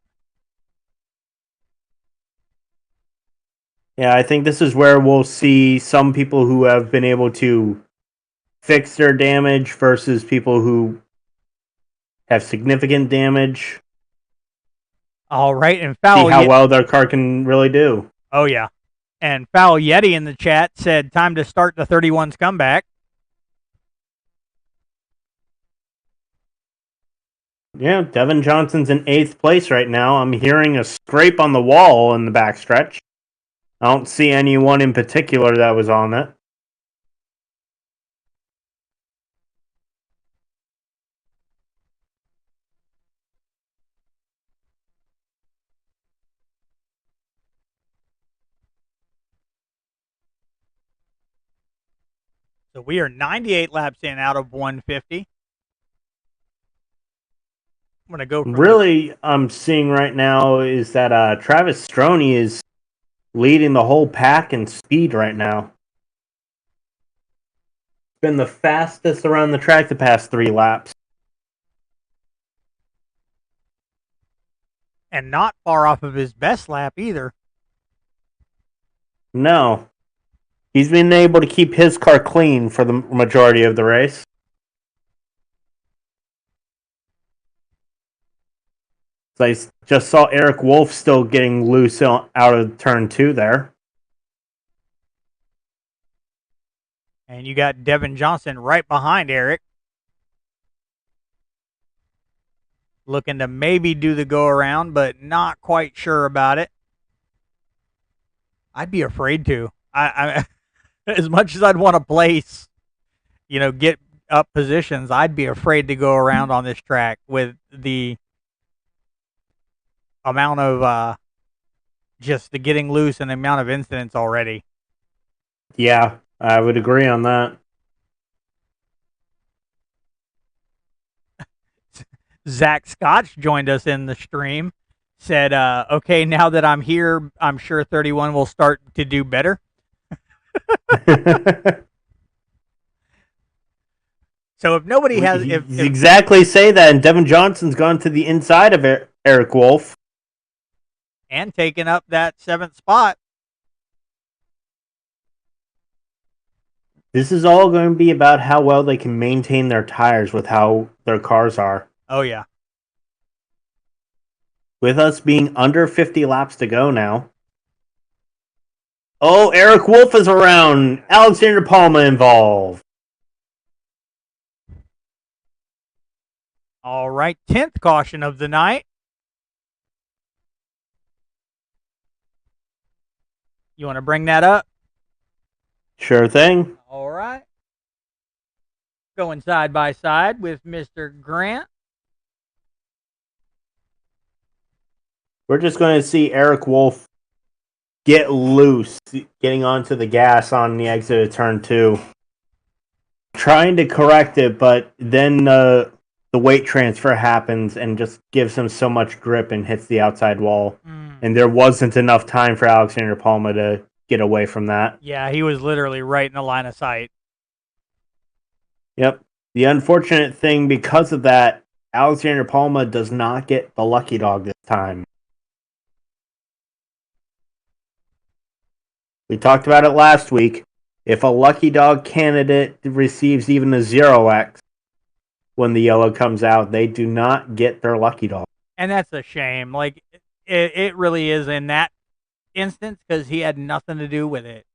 Yeah, I think this is where we'll see some people who have been able to fix their damage versus people who have significant damage. All right, and See Foul how well their car can really do. Oh, yeah. And Foul Yeti in the chat said, time to start the 31's comeback. Yeah, Devin Johnson's in 8th place right now. I'm hearing a scrape on the wall in the backstretch. I don't see anyone in particular that was on it. So we are 98 laps in out of 150. I'm going to go from Really, I'm seeing right now is that Travis Stroney is leading the whole pack in speed right now. Been the fastest around the track the past 3 laps. and not far off of his best lap either. No. He's been able to keep his car clean for the majority of the race. So I just saw Eric Wolf still getting loose out of turn 2 there. And you got Devin Johnson right behind Eric. Looking to maybe do the go around, but not quite sure about it. I'd be afraid to. I as much as I'd want to place, get up positions, I'd be afraid to go around on this track with the amount of just the getting loose and the amount of incidents already. Yeah, I would agree on that. Zach Scotch joined us in the stream. Said, okay, now that I'm here, I'm sure 31 will start to do better. So if nobody has... if exactly say that, and Devin Johnson's gone to the inside of Eric Wolf. And taking up that 7th spot. This is all going to be about how well they can maintain their tires with how their cars are. Oh, yeah. With us being under 50 laps to go now. Oh, Eric Wolf is around. Alexander Palma involved. All right, 10th caution of the night. You want to bring that up? Sure thing. All right. Going side by side with Mr. Grant. We're just going to see Eric Wolf get loose, getting onto the gas on the exit of turn 2. Trying to correct it, but then the weight transfer happens and just gives him so much grip and hits the outside wall. And there wasn't enough time for Alexander Palma to get away from that. Yeah, he was literally right in the line of sight. Yep. The unfortunate thing because of that, Alexander Palma does not get the lucky dog this time. We talked about it last week. If a lucky dog candidate receives even a 0x when the yellow comes out, they do not get their lucky dog. And that's a shame. Like, it really is in that instance because he had nothing to do with it.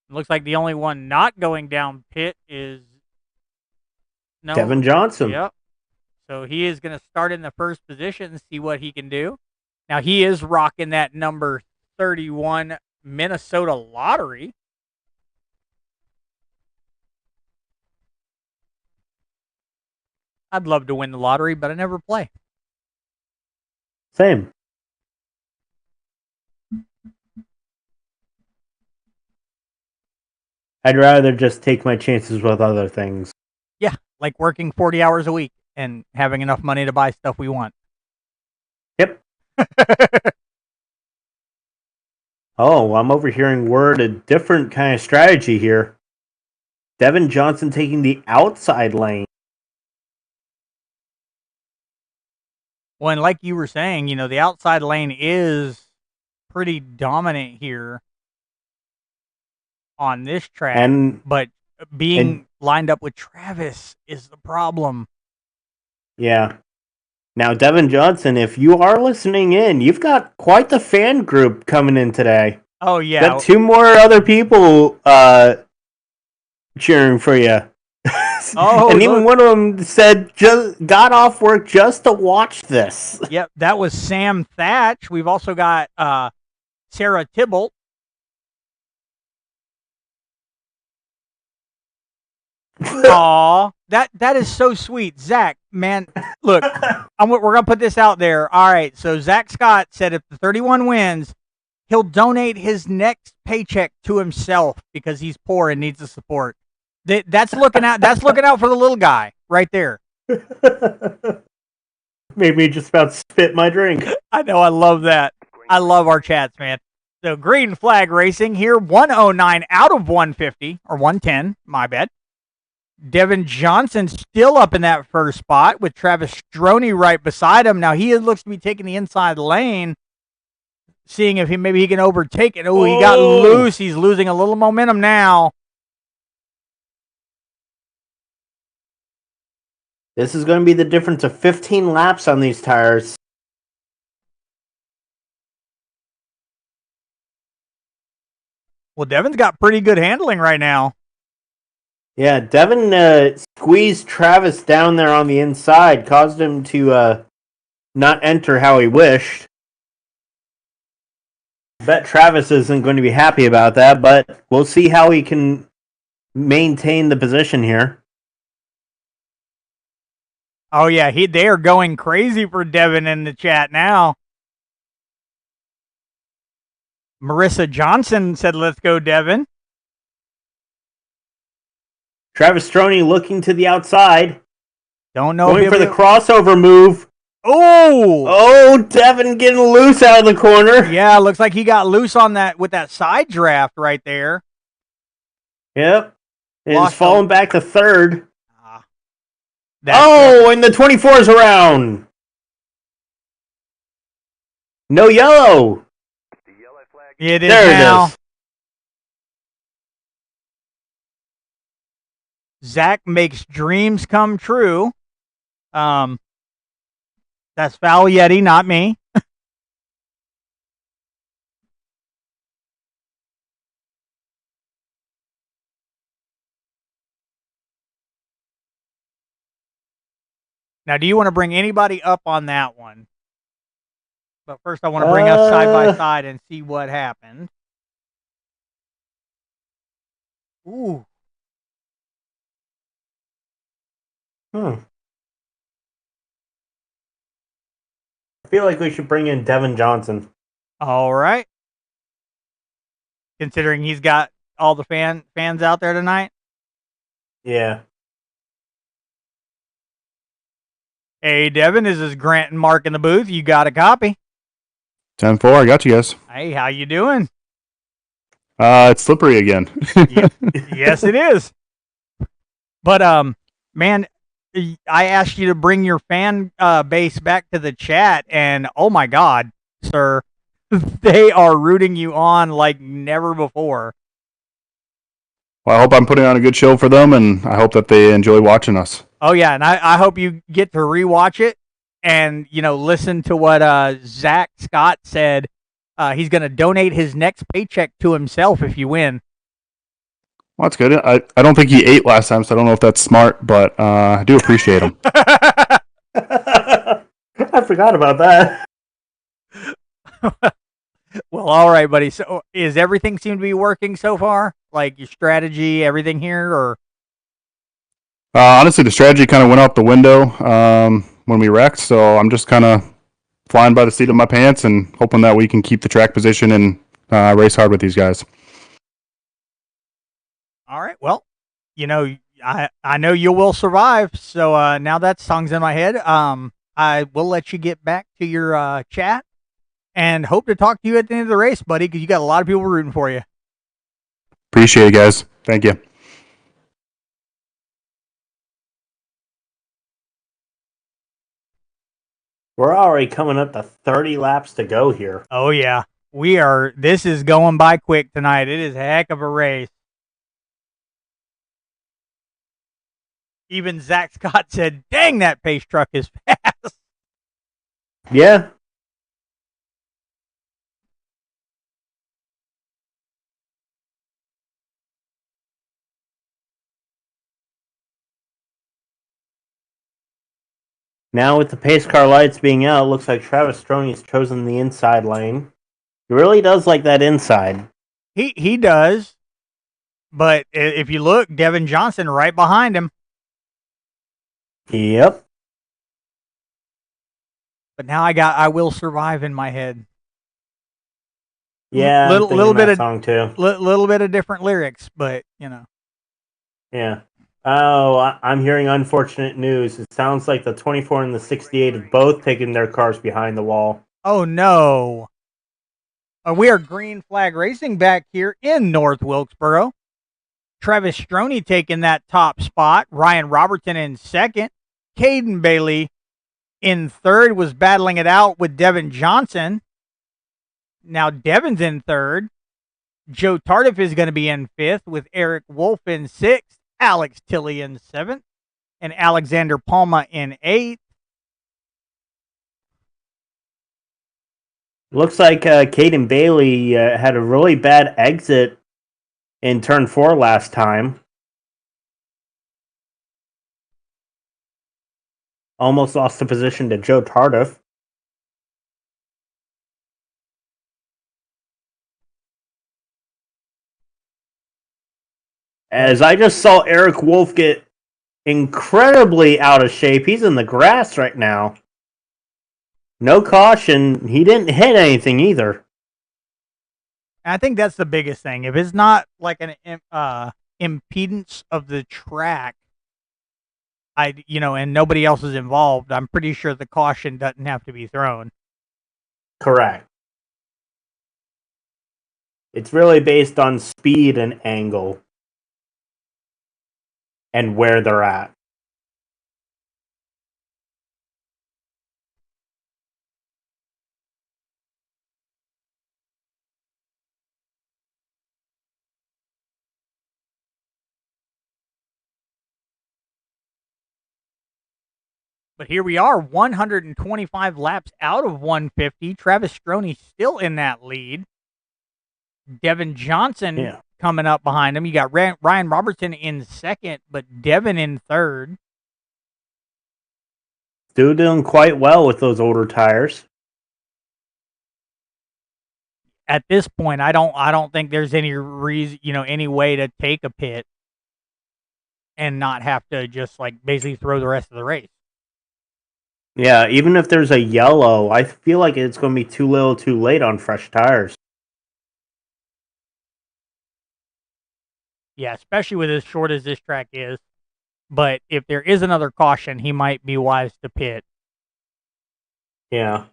It looks like the only one not going down pit is Devin Johnson. Yep. So he is going to start in the first position and see what he can do. Now, he is rocking that number 31 Minnesota lottery. I'd love to win the lottery, but I never play. Same. I'd rather just take my chances with other things. Yeah, like working 40 hours a week and having enough money to buy stuff we want. Yep. Oh, I'm overhearing word a different kind of strategy here. Devin Johnson taking the outside lane. Well, and like you were saying, the outside lane is pretty dominant here on this track, And but being lined up with Travis is the problem. yeah. Now, Devin Johnson, if you are listening in, you've got quite the fan group coming in today. Oh, yeah. Got 2 more other people cheering for you. Oh, and even look. one of them said just got off work just to watch this. Yep, that was Sam Thatch. We've also got Sarah Tybalt. Aw, that is so sweet. Zach, man, look, we're going to put this out there. All right, so Zach Scott said if the 31 wins, he'll donate his next paycheck to himself because he's poor and needs the support. That's looking out for the little guy right there. Made me just about spit my drink. I know, I love that. I love our chats, man. So green flag racing here, 109 out of 150, or 110, my bad. Devin Johnson still up in that first spot with Travis Stroney right beside him. Now he looks to be taking the inside lane, seeing if maybe he can overtake it. Oh, he got loose. He's losing a little momentum now. This is going to be the difference of 15 laps on these tires. Well, Devin's got pretty good handling right now. Yeah, Devin squeezed Travis down there on the inside, caused him to not enter how he wished. Bet Travis isn't going to be happy about that, but we'll see how he can maintain the position here. Oh, yeah, they are going crazy for Devin in the chat now. Marissa Johnson said, let's go, Devin. Travis Stroney looking to the outside. Don't know. Going for the crossover move. Oh, Devin getting loose out of the corner. Yeah, looks like he got loose on that with that side draft right there. Yep. He's falling back to third. And the 24's around. No yellow. The yellow flag. It is there now. It is. Zach makes dreams come true. That's Foul Yeti, not me. Now, do you want to bring anybody up on that one? But first, I want to bring us side by side and see what happened. Ooh. I feel like we should bring in Devin Johnson. All right. Considering he's got all the fans out there tonight. Yeah. Hey, Devin, this is Grant and Mark in the booth. You got a copy? 10-4, I got you guys. Hey, how you doing? It's slippery again. Yes, it is. But, man, I asked you to bring your fan base back to the chat, and oh my God, sir, they are rooting you on like never before. Well, I hope I'm putting on a good show for them, and I hope that they enjoy watching us. Oh, yeah, and I hope you get to rewatch it and, listen to what Zach Scott said. He's going to donate his next paycheck to himself if you win. Well, that's good. I don't think he ate last time, so I don't know if that's smart, but I do appreciate him. I forgot about that. Well, all right, buddy. So is everything seem to be working so far? Like your strategy, everything here, or? Honestly, the strategy kind of went out the window when we wrecked, so I'm just kind of flying by the seat of my pants and hoping that we can keep the track position and race hard with these guys. All right. Well, I know you will survive. So now that song's in my head. I will let you get back to your chat and hope to talk to you at the end of the race, buddy, because you got a lot of people rooting for you. Appreciate it, guys. Thank you. We're already coming up to 30 laps to go here. Oh, yeah. This is going by quick tonight. It is a heck of a race. Even Zach Scott said, dang, that pace truck is fast. Yeah. Now with the pace car lights being out, it looks like Travis Stroney has chosen the inside lane. He really does like that inside. He does. But if you look, Devin Johnson right behind him. Yep. But now I will survive in my head. Yeah, little bit of song too. Little bit of different lyrics, but you know. Yeah. Oh, I'm hearing unfortunate news. It sounds like the 24 and the 68 have both taken their cars behind the wall. Oh no. We are green flag racing back here in North Wilkesboro. Travis Stroney taking that top spot. Ryan Robertson in second. Caden Bailey in third, was battling it out with Devin Johnson. Now Devin's in third. Joe Tardif is going to be in fifth with Eric Wolf in sixth. Alex Tilley in seventh. And Alexander Palma in eighth. Looks like Caden Bailey had a really bad exit in turn 4 last time. Almost lost the position to Joe Tardif. As I just saw Eric Wolf get incredibly out of shape. He's in the grass right now. No caution. He didn't hit anything either. I think that's the biggest thing. If it's not like an impedance of the track, and nobody else is involved, I'm pretty sure the caution doesn't have to be thrown. Correct. It's really based on speed and angle and where they're at. But here we are, 125 laps out of 150. Travis Stroney still in that lead. Devin Johnson coming up behind him. You got Ryan Robertson in second, but Devin in third. Still doing quite well with those older tires. At this point, I don't think there's any reason, any way to take a pit and not have to just basically throw the rest of the race. Yeah, even if there's a yellow, I feel like it's going to be too little too late on fresh tires. Yeah, especially with as short as this track is. But if there is another caution, he might be wise to pit. Yeah.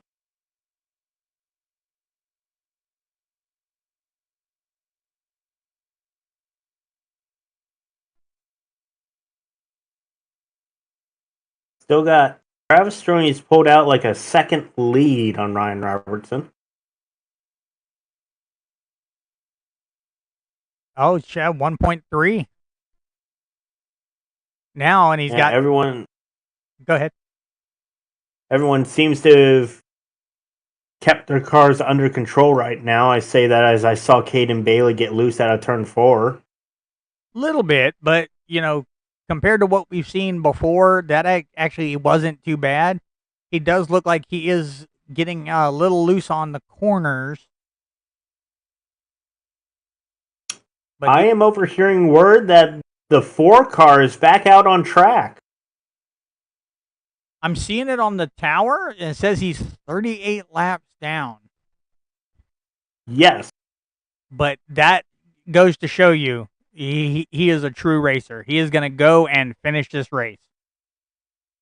Still got Travis Stroney's pulled out like a second lead on Ryan Robertson. Oh, Chad, 1.3. Now, and he's got everyone. Go ahead. Everyone seems to have kept their cars under control right now. I say that as I saw Caden Bailey get loose out of turn 4. Little bit, but compared to what we've seen before, that actually wasn't too bad. He does look like he is getting a little loose on the corners. But I am overhearing word that the 4 car is back out on track. I'm seeing it on the tower, and it says he's 38 laps down. Yes. But that goes to show you he is a true racer. He is going to go and finish this race.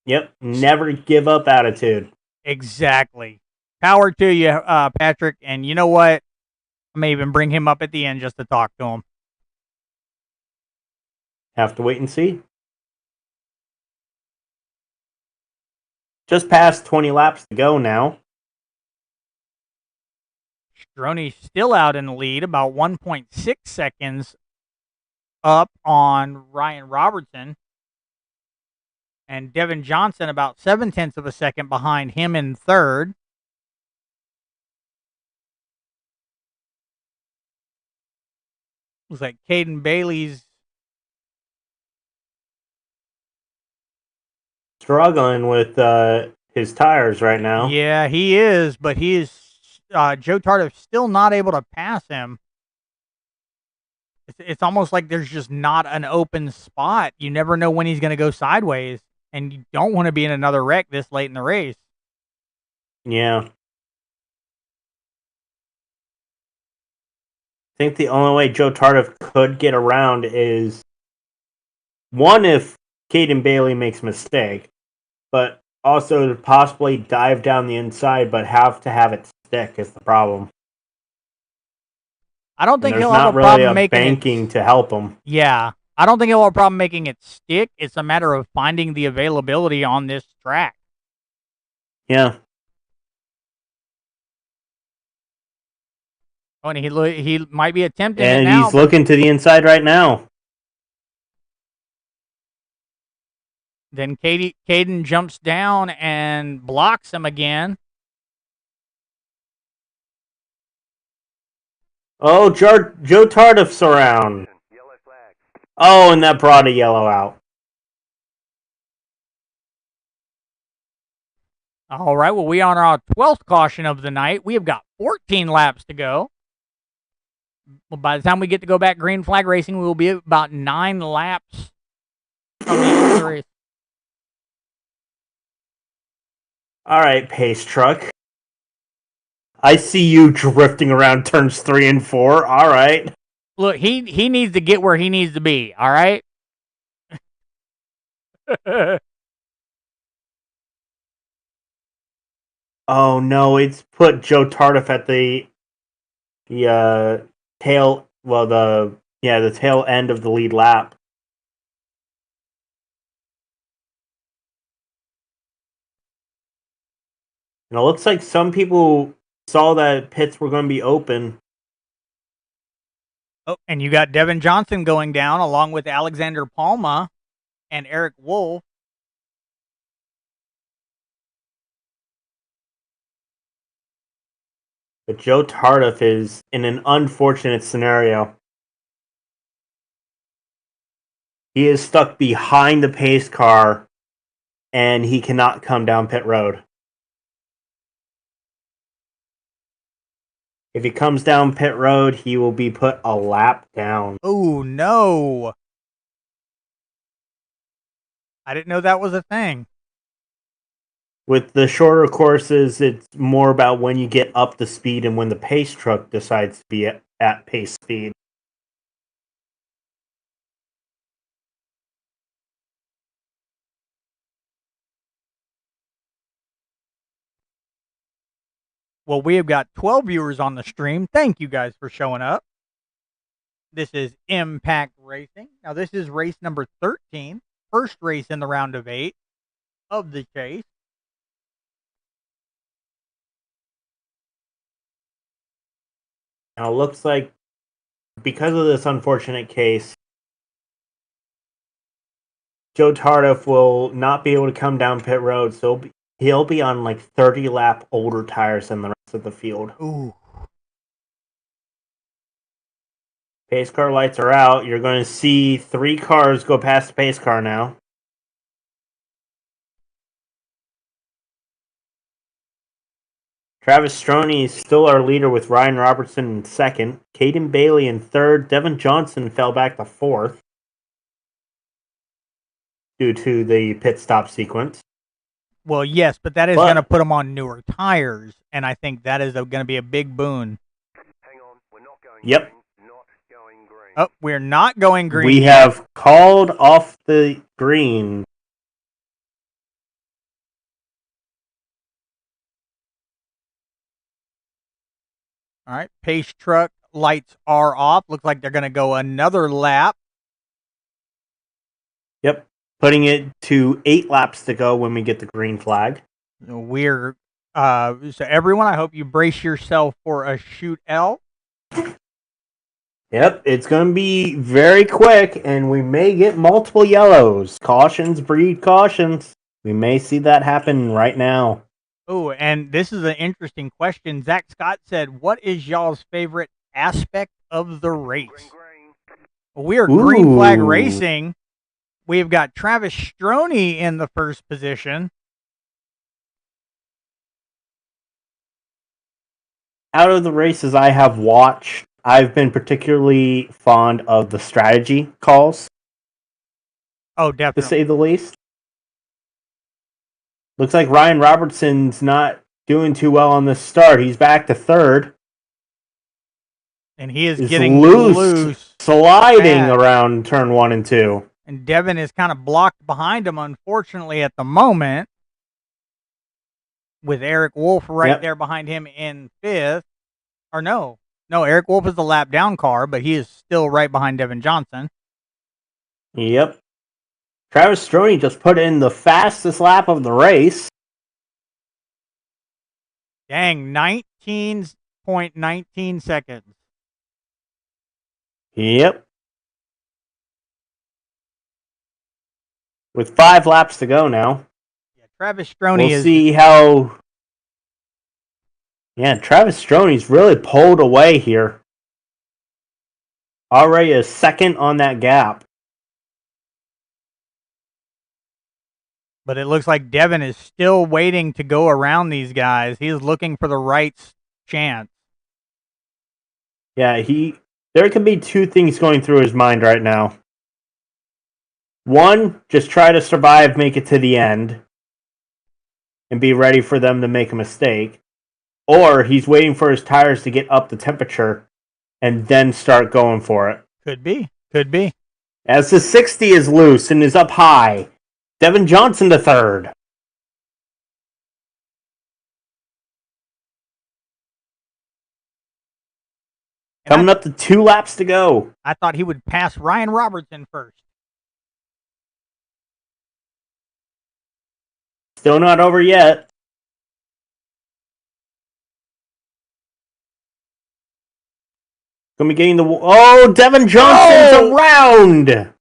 Yep. Never give up attitude. Exactly. Power to you, Patrick. And you know what? I may even bring him up at the end just to talk to him. Have to wait and see. Just past 20 laps to go now. Stroni's still out in the lead, about 1.6 seconds up on Ryan Robertson. And Devin Johnson about 0.7 of a second behind him in third. Looks like Caden Bailey's struggling with his tires right now. Yeah, he is, but he is. Joe Tardif still not able to pass him. It's almost like there's just not an open spot. You never know when he's going to go sideways, and you don't want to be in another wreck this late in the race. Yeah. I think the only way Joe Tardif could get around is one, if Caden Bailey makes a mistake, but also to possibly dive down the inside, but have to have it stick is the problem. I don't think and he'll there's have not a really problem a making banking it. to help him. Yeah, I don't think he'll have a problem making it stick. It's a matter of finding the availability on this track. Yeah. Oh, and he might be attempting And it now. he's looking to the inside right now. Then Caden jumps down and blocks him again. Oh, Joe Tardif's around. Yellow flag. Oh, and that brought a yellow out. All right, well, we are on our 12th caution of the night. We have got 14 laps to go. Well, by the time we get to go back green flag racing, we will be about 9 laps from the end of the race. All right, pace truck. I see you drifting around turns 3 and 4. All right. Look, he needs to get where he needs to be, all right? Oh no, it's put Joe Tardif at the tail. Well, the tail end of the lead lap. And it looks like some people saw that pits were going to be open. Oh, and you got Devin Johnson going down along with Alexander Palma and Eric Wolf. But Joe Tardif is in an unfortunate scenario. He is stuck behind the pace car, and he cannot come down pit road. If he comes down pit road, he will be put a lap down. Oh, no. I didn't know that was a thing. With the shorter courses, it's more about when you get up the speed and when the pace truck decides to be at pace speed. Well, we have got 12 viewers on the stream. Thank you guys for showing up. This is Impact Racing. Now, this is race number 13, first race in the round of 8 of the chase. Now, it looks like because of this unfortunate case, Joe Tardif will not be able to come down pit road, so he'll be on like 30 lap older tires than the rest of the field. Ooh. Pace car lights are out. You're going to see 3 cars go past the pace car now. Travis Stroni is still our leader with Ryan Robertson in second. Caden Bailey in third. Devin Johnson fell back to fourth due to the pit stop sequence. Well, yes, but that is going to put him on newer tires, and I think that is going to be a big boon. Hang on, we're not going Yep. green. Not going green. Oh, we're not going green. We have called off the green. All right, pace truck lights are off. Looks like they're going to go another lap. Yep. Putting it to 8 laps to go when we get the green flag. We're so everyone, I hope you brace yourself for a shoot L. Yep, it's going to be very quick, and we may get multiple yellows. Cautions breed cautions. We may see that happen right now. Oh, and this is an interesting question. Zach Scott said, "What is y'all's favorite aspect of the race?" Well, we are green flag Ooh. racing. We've got Travis Stroney in the first position. Out of the races I have watched, I've been particularly fond of the strategy calls, Oh, to definitely. say the least. Looks like Ryan Robertson's not doing too well on this start. He's back to third. And he is He's getting loose, loose, sliding bad. around turn 1 and 2. And Devin is kind of blocked behind him, unfortunately, at the moment, with Eric Wolf right there behind him in fifth. Or no, Eric Wolf is the lap down car, but he is still right behind Devin Johnson. Yep. Travis Stroney just put in the fastest lap of the race. Dang, 19.19 seconds. Yep. With 5 laps to go now. Yeah, Travis Stroney We'll see how... Yeah, Travis Stroney's really pulled away here. Already a second on that gap. But it looks like Devin is still waiting to go around these guys. He is looking for the right chance. Yeah, there could be 2 things going through his mind right now. One, just try to survive, make it to the end, and be ready for them to make a mistake. Or he's waiting for his tires to get up to temperature and then start going for it. Could be. Could be. As the 60 is loose and is up high, Devin Johnson to third. Coming up to 2 laps to go. I thought he would pass Ryan Robertson first. Still not over yet. Gonna be getting the... Oh, Devin Johnson's around! The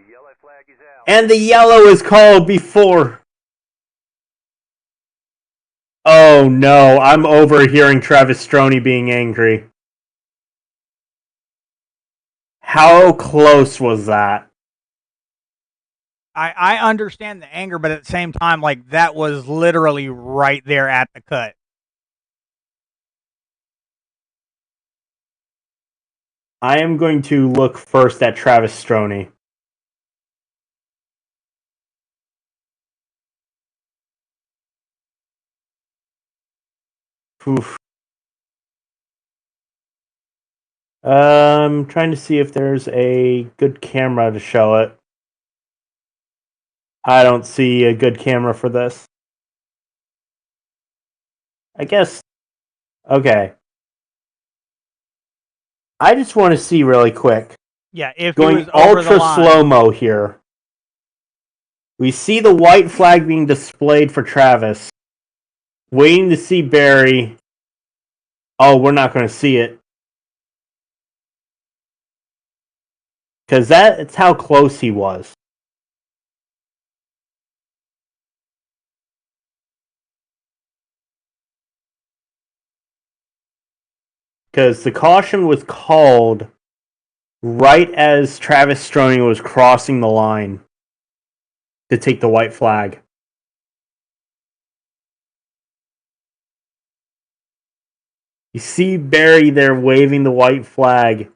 yellow flag is out. And the yellow is called before... Oh no, I'm overhearing Travis Stroney being angry. How close was that? I understand the anger, but at the same time, like, that was literally right there at the cut. I am going to look first at Travis Stroney. Oof. Trying to see if there's a good camera to show it. I don't see a good camera for this. I guess... Okay. I just want to see really quick. Yeah, if Going he was over the ultra line. slow-mo here. We see the white flag being displayed for Travis. Waiting to see Barry. Oh, we're not going to see it. Because that's how close he was. Because the caution was called right as Travis Stroney was crossing the line to take the white flag. You see Barry there waving the white flag.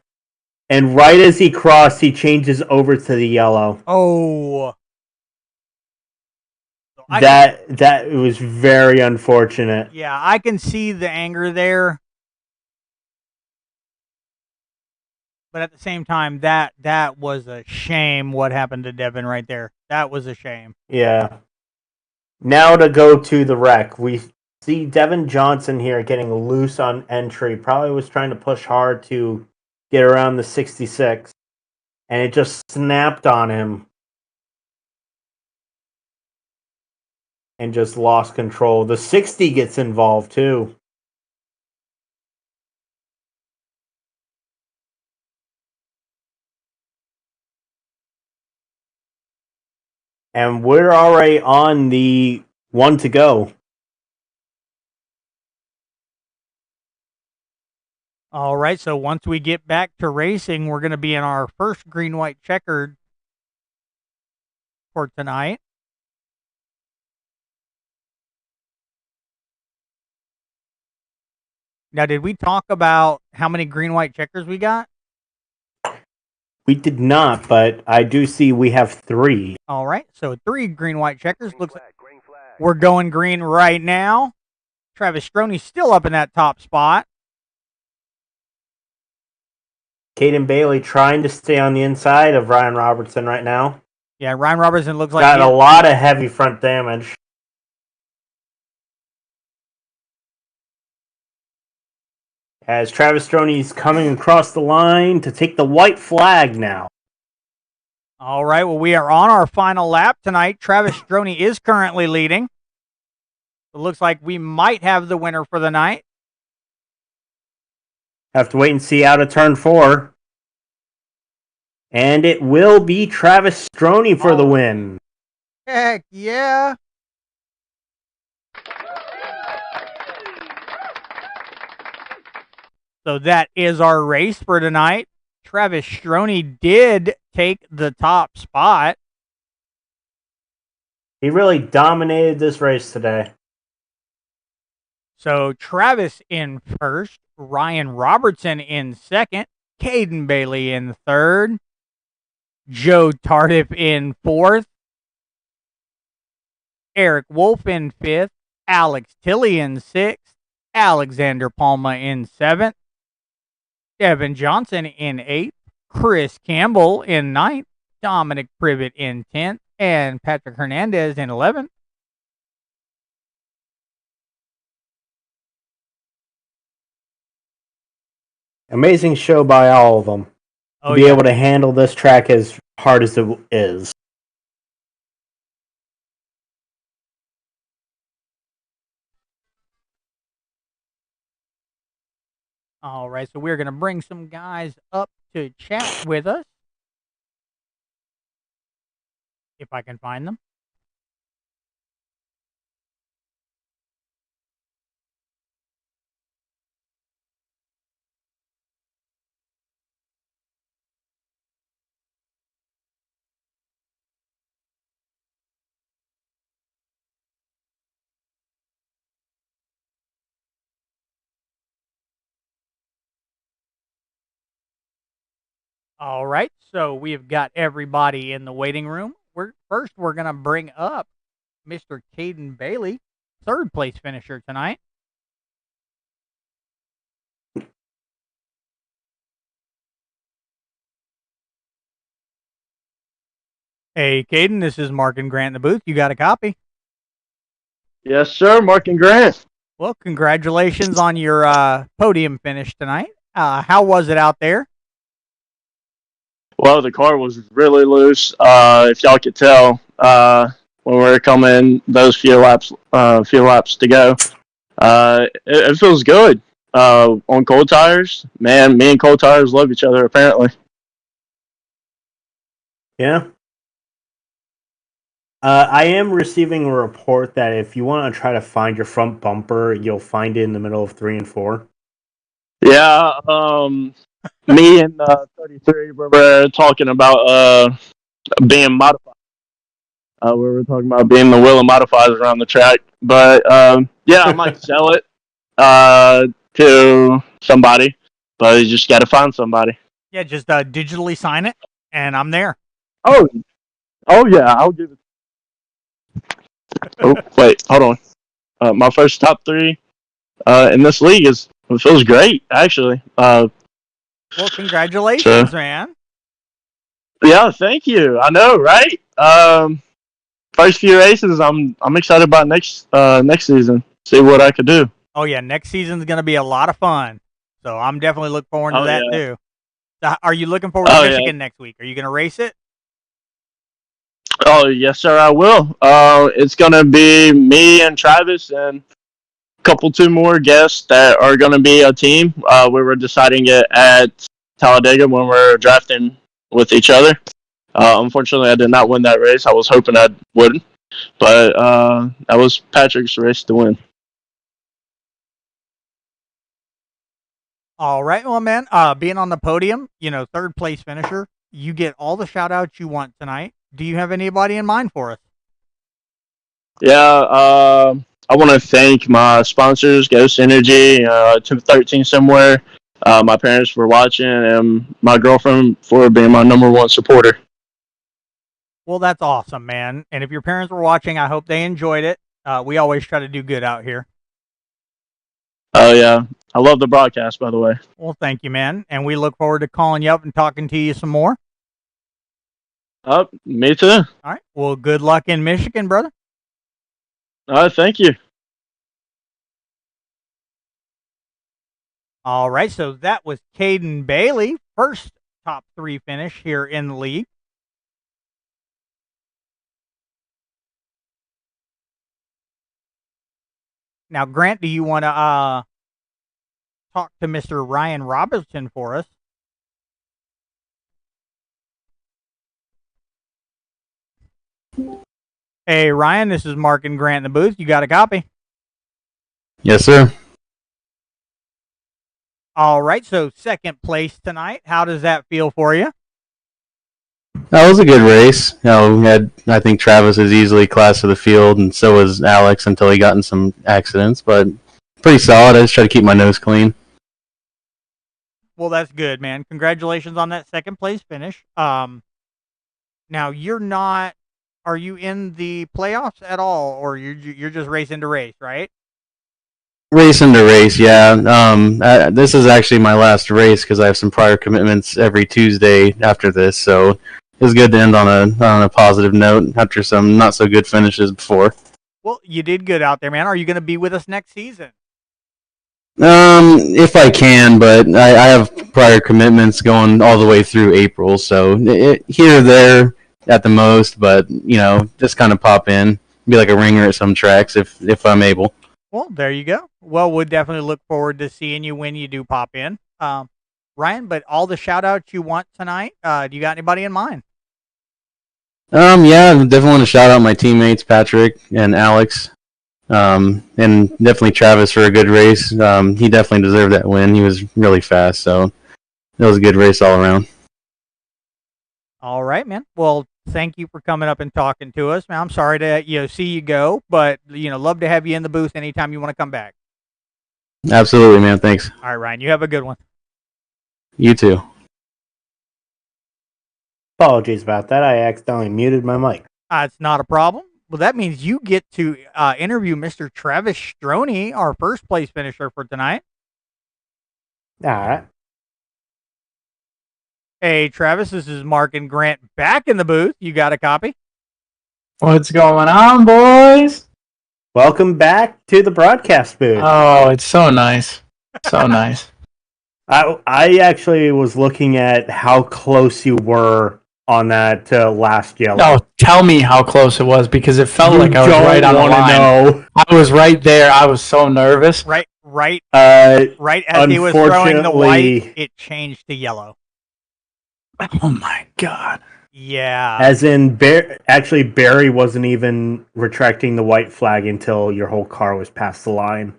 And right as he crossed, he changes over to the yellow. Oh. That was very unfortunate. Yeah, I can see the anger there. But at the same time, that was a shame what happened to Devin right there. That was a shame. Yeah. Now to go to the wreck. We see Devin Johnson here getting loose on entry. Probably was trying to push hard to get around the 66. And it just snapped on him. and just lost control. The 60 gets involved too. And we're already on the 1 to go. All right, so once we get back to racing, we're going to be in our first green-white checkered for tonight. Now, did we talk about how many green-white checkers we got? We did not, but I do see we have 3. All right, so 3 green-white checkers. Green Looks flag, like green flag. we're going green right now. Travis Stroney's still up in that top spot. Caden Bailey trying to stay on the inside of Ryan Robertson right now. Yeah, Ryan Robertson looks like Got a lot of heavy front damage. As Travis Stroney's coming across the line to take the white flag now. All right, well, we are on our final lap tonight. Travis Stroney is currently leading. It looks like we might have the winner for the night. Have to wait and see out of turn 4. And it will be Travis Stroney for the win. Heck yeah. So that is our race for tonight. Travis Stroney did take the top spot. He really dominated this race today. So Travis in first, Ryan Robertson in second, Caden Bailey in third, Joe Tardif in fourth, Eric Wolf in fifth, Alex Tilley in sixth, Alexander Palma in seventh, Devin Johnson in eighth, Chris Campbell in ninth, Dominic Privet in 10th, and Patrick Hernandez in 11th. Amazing show by all of them. Oh, to be yeah. able to handle this track as hard as it is. All right, so we're going to bring some guys up to chat with us. If I can find them. All right, so we've got everybody in the waiting room. We're going to bring up Mr. Caden Bailey, third place finisher tonight. Hey, Caden, this is Mark and Grant in the booth. You got a copy? Yes, sir, Mark and Grant. Well, congratulations on your podium finish tonight. How was it out there? Well, the car was really loose. If y'all could tell, when we were coming those few laps to go, it feels good. On cold tires, man, me and cold tires love each other apparently. Yeah. I am receiving a report that if you want to try to find your front bumper, you'll find it in the middle of 3 and 4. Yeah, me and 33 were talking about being modified. We were talking about being the wheel of modifiers around the track. But, yeah, I might sell it to somebody. But you just got to find somebody. Yeah, just digitally sign it, and I'm there. Oh, yeah, I'll give it. Oh, wait, hold on. My first top 3 in this league it feels great, actually. Well, congratulations, man. Yeah, thank you. I know, right? First few races, I'm excited about next season. See what I could do. Oh yeah, next season's gonna be a lot of fun. So I'm definitely looking forward to that too. So are you looking forward to Michigan next week? Are you gonna race it? Oh, yes, sir, I will. It's going to be me and Travis and a couple, two more guests that are going to be a team. We were deciding it at Talladega when we were drafting with each other. Unfortunately, I did not win that race. I was hoping I would, but that was Patrick's race to win. All right, well, man, being on the podium, third place finisher, you get all the shout outs you want tonight. Do you have anybody in mind for us? Yeah, I want to thank my sponsors, Ghost Energy, 13 somewhere, my parents for watching, and my girlfriend for being my number one supporter. Well, that's awesome, man. And if your parents were watching, I hope they enjoyed it. We always try to do good out here. Oh, yeah. I love the broadcast, by the way. Well, thank you, man. And we look forward to calling you up and talking to you some more. Me too. All right. Well, good luck in Michigan, brother. Thank you. All right. So that was Caden Bailey, first top 3 finish here in the league. Now, Grant, do you want to talk to Mr. Ryan Robertson for us? Hey, Ryan, this is Mark and Grant in the booth. You got a copy? Yes, sir. All right, so second place tonight. How does that feel for you? That was a good race. We had, I think Travis is easily class of the field, and so was Alex until he got in some accidents, but pretty solid. I just try to keep my nose clean. Well, that's good, man. Congratulations on that second place finish. Now, you're not, are you in the playoffs at all, or you're just racing to race, right? Racing to race, yeah. This is actually my last race because I have some prior commitments every Tuesday after this, so it was good to end on a positive note after some not so good finishes before. Well, you did good out there, man. Are you going to be with us next season? If I can, but I have prior commitments going all the way through April, so here or there at the most, but just kind of pop in, be like a ringer at some tracks if I'm able. Well, there you go. Well, we'll definitely look forward to seeing you when you do pop in. Ryan, but all the shout outs you want tonight, do you got anybody in mind? Yeah, I definitely want to shout out my teammates, Patrick and Alex, and definitely Travis for a good race. He definitely deserved that win. He was really fast, so it was a good race all around. All right, man. Well, thank you for coming up and talking to us, man. I'm sorry to see you go, but love to have you in the booth anytime you want to come back. Absolutely, man. Thanks. All right, Ryan. You have a good one. You too. Apologies about that. I accidentally muted my mic. It's not a problem. Well, that means you get to interview Mr. Travis Stroney, our first place finisher for tonight. All right. Hey, Travis, this is Mark and Grant back in the booth. You got a copy? What's going on, boys? Welcome back to the broadcast booth. Oh, it's so nice. So nice. I actually was looking at how close you were on that last yellow. Oh, tell me how close it was, because it felt like I was right on the line. Know. I was right there. I was so nervous. Right Right as he was throwing the white, it changed to yellow. Oh my god. Yeah. As in, actually, Barry wasn't even retracting the white flag until your whole car was past the line.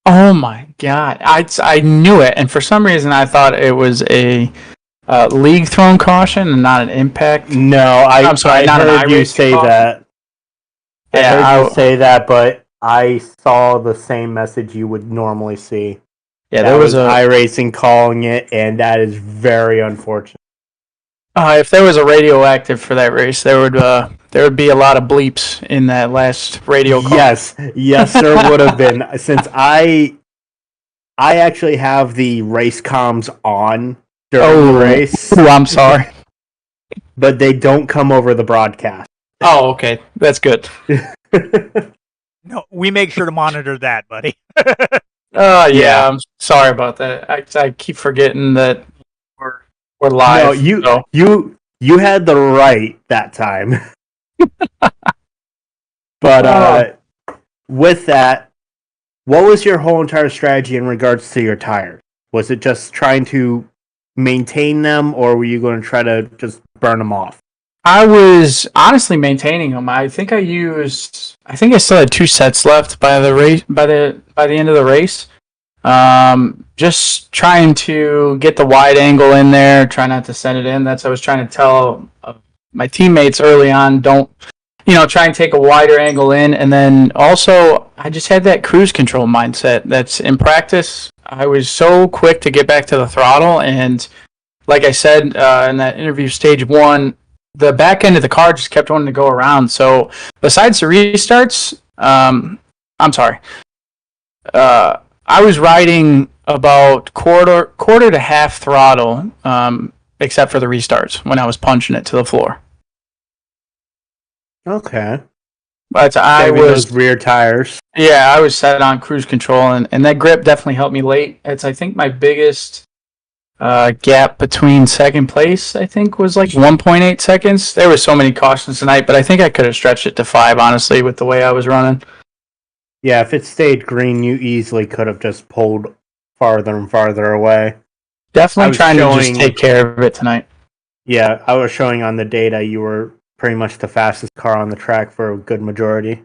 Oh my god. I knew it, and for some reason I thought it was a league thrown caution and not an impact. No, I'm sorry. I heard you say that. Yeah, I heard you say that, but I saw the same message you would normally see. Yeah, there was iRacing calling it, and that is very unfortunate. If there was a radioactive for that race, there would be a lot of bleeps in that last radio call. Yes, there would have been. Since I actually have the race comms on during the race. Oh, I'm sorry, but they don't come over the broadcast. Oh, okay, that's good. No, we make sure to monitor that, buddy. Yeah, I'm sorry about that. I keep forgetting that we're live. No, you had the right that time. But with that, what was your whole entire strategy in regards to your tires? Was it just trying to maintain them, or were you going to try to just burn them off? I was honestly maintaining them. I think I still had 2 sets left by the race by the end of the race. Just trying to get the wide angle in there, try not to send it in. That's what I was trying to tell my teammates early on. Don't try and take a wider angle in, and then also I just had that cruise control mindset. That's in practice. I was so quick to get back to the throttle, and like I said in that interview, stage 1. The back end of the car just kept wanting to go around. So besides the restarts, I'm sorry. I was riding about quarter to half throttle, except for the restarts when I was punching it to the floor. Okay. But Saving those rear tires. Yeah, I was set on cruise control, and that grip definitely helped me late. It's, I think, my biggest gap between second place, I think, was like 1.8 seconds. There was so many cautions tonight, but I think I could have stretched it to 5, honestly, with the way I was running. Yeah, if it stayed green, you easily could have just pulled farther and farther away. Definitely trying to just take care of it tonight. Yeah, I was showing on the data you were pretty much the fastest car on the track for a good majority.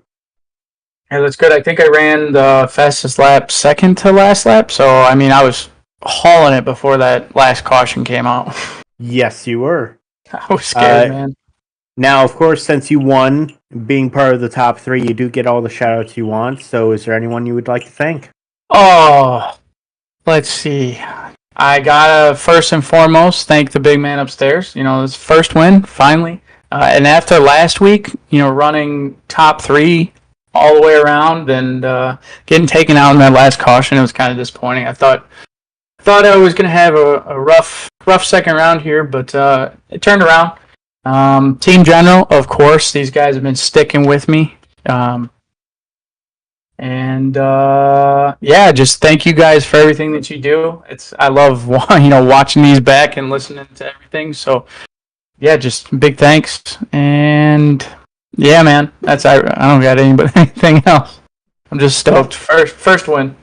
Yeah, that's good. I think I ran the fastest lap second to last lap, so I mean I was hauling it before that last caution came out. Yes, you were. I was scared, man. Now, of course, since you won, being part of the top 3, you do get all the shout-outs you want, so is there anyone you would like to thank? Oh, let's see. I gotta first and foremost thank the big man upstairs. This first win, finally. And after last week, running top 3 all the way around and getting taken out in that last caution, it was kind of disappointing. I thought I was going to have a rough second round here, but it turned around. Team General, of course, these guys have been sticking with me. Just thank you guys for everything that you do. I love watching these back and listening to everything. So yeah, just big thanks. And yeah, man, I don't got anything else. I'm just stoked. First win.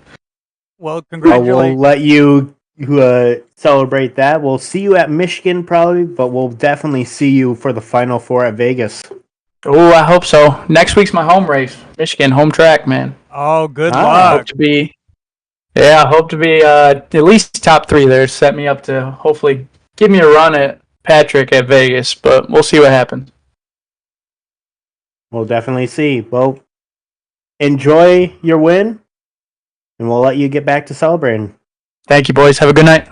Well, congratulations. We'll let you celebrate that. We'll see you at Michigan probably, but we'll definitely see you for the Final Four at Vegas. Oh, I hope so. Next week's my home race. Michigan, home track, man. Oh, good luck. I hope to be at least top 3 there. Set me up to hopefully give me a run at Patrick at Vegas, but we'll see what happens. We'll definitely see. Well, enjoy your win, and we'll let you get back to celebrating. Thank you, boys. Have a good night.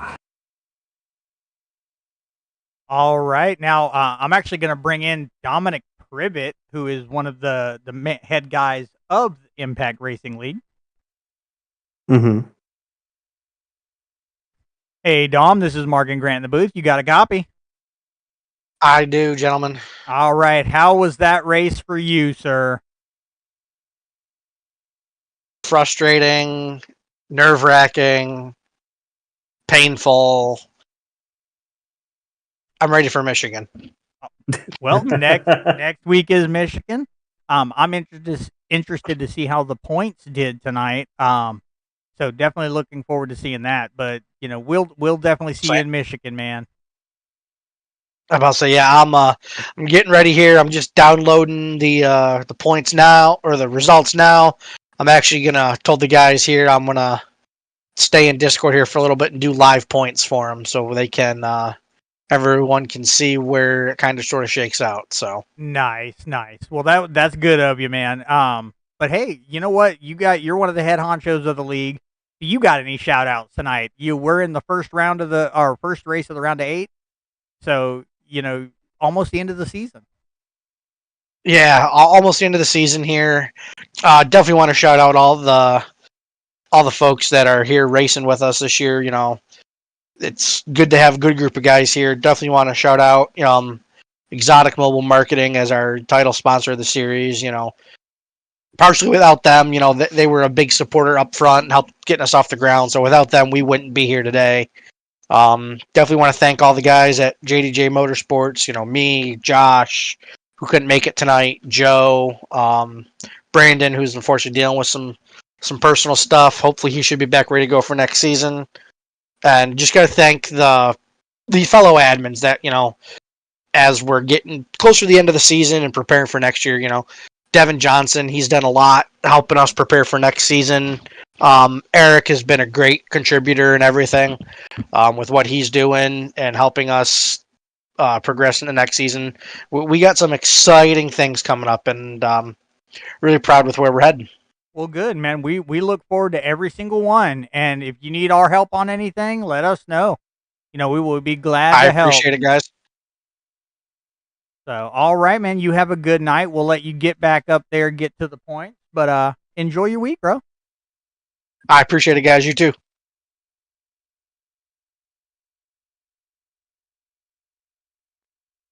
All right. Now, I'm actually going to bring in Dominic Privet, who is one of the head guys of Impact Racing League. Mm-hmm. Hey, Dom, this is Morgan Grant in the booth. You got a copy? I do, gentlemen. All right. How was that race for you, sir? Frustrating, nerve-wracking, painful. I'm ready for Michigan. Well, next week is Michigan. I'm interested to see how the points did tonight. So definitely looking forward to seeing that. But we'll definitely see you in Michigan, man. I'm about to say, yeah, I'm getting ready here. I'm just downloading the points now, or the results now. I'm actually told the guys here I'm gonna stay in Discord here for a little bit and do live points for them, so they can everyone can see where it kind of sort of shakes out. So nice. Well, that's good of you, man. But hey, you know what? You're one of the head honchos of the league. You got any shout outs tonight? You were in the first round of our first race of the round of 8. So, almost the end of the season. Yeah, almost the end of the season here. Definitely want to shout out all the folks that are here racing with us this year. It's good to have a good group of guys here. Definitely want to shout out Exotic Mobile Marketing as our title sponsor of the series. Partially without them, they were a big supporter up front and helped getting us off the ground. So without them, we wouldn't be here today. Definitely want to thank all the guys at JDJ Motorsports. Me, Josh, who couldn't make it tonight, Joe, Brandon, who's unfortunately dealing with some personal stuff. Hopefully he should be back ready to go for next season. And just got to thank the fellow admins that, as we're getting closer to the end of the season and preparing for next year, Devin Johnson, he's done a lot helping us prepare for next season. Eric has been a great contributor and everything with what he's doing and helping us progress in the next season. We got some exciting things coming up, and really proud with where we're heading. Well, good, man. We look forward to every single one, and if you need our help on anything, let us know. We will be glad to help. I appreciate it, guys. So, all right, man. You have a good night. We'll let you get back up there, get to the point, but enjoy your week, bro. I appreciate it, guys. You too.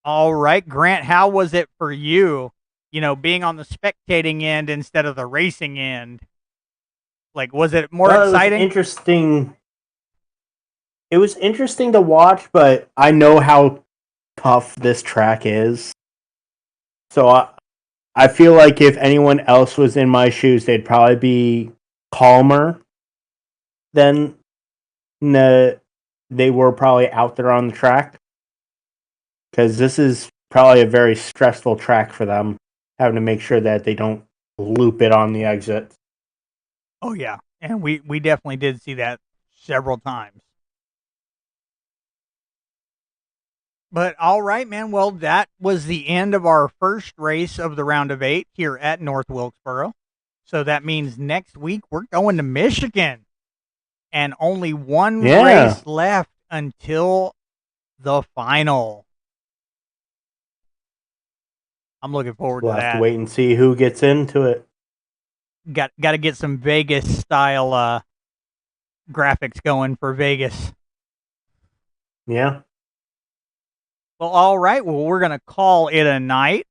All right, Grant, how was it for you, being on the spectating end instead of the racing end? Like, was it more exciting? It was interesting to watch, but I know how tough this track is. So I feel like if anyone else was in my shoes, they'd probably be calmer than they were probably out there on the track. Because this is probably a very stressful track for them, having to make sure that they don't loop it on the exit. Oh, yeah. And we definitely did see that several times. But all right, man. Well, that was the end of our first race of the round of 8 here at North Wilkesboro. So that means next week we're going to Michigan. And only one race left until the final. I'm looking forward to that. We'll have to wait and see who gets into it. Got to get some Vegas style graphics going for Vegas. Yeah. Well, all right. Well, we're going to call it a night.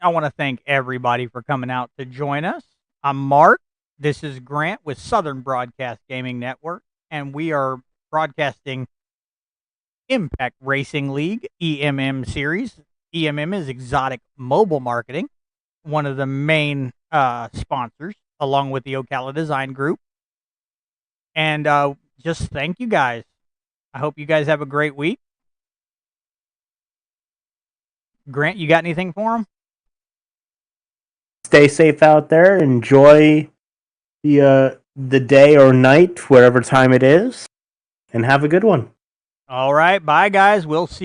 I want to thank everybody for coming out to join us. I'm Mark. This is Grant with Southern Broadcast Gaming Network, and we are broadcasting Impact Racing League EMM series. EMM is Exotic Mobile Marketing, one of the main sponsors, along with the Ocala Design Group. And just thank you guys. I hope you guys have a great week. Grant, you got anything for them? Stay safe out there. Enjoy the day or night, whatever time it is, and have a good one. All right. Bye, guys. We'll see you.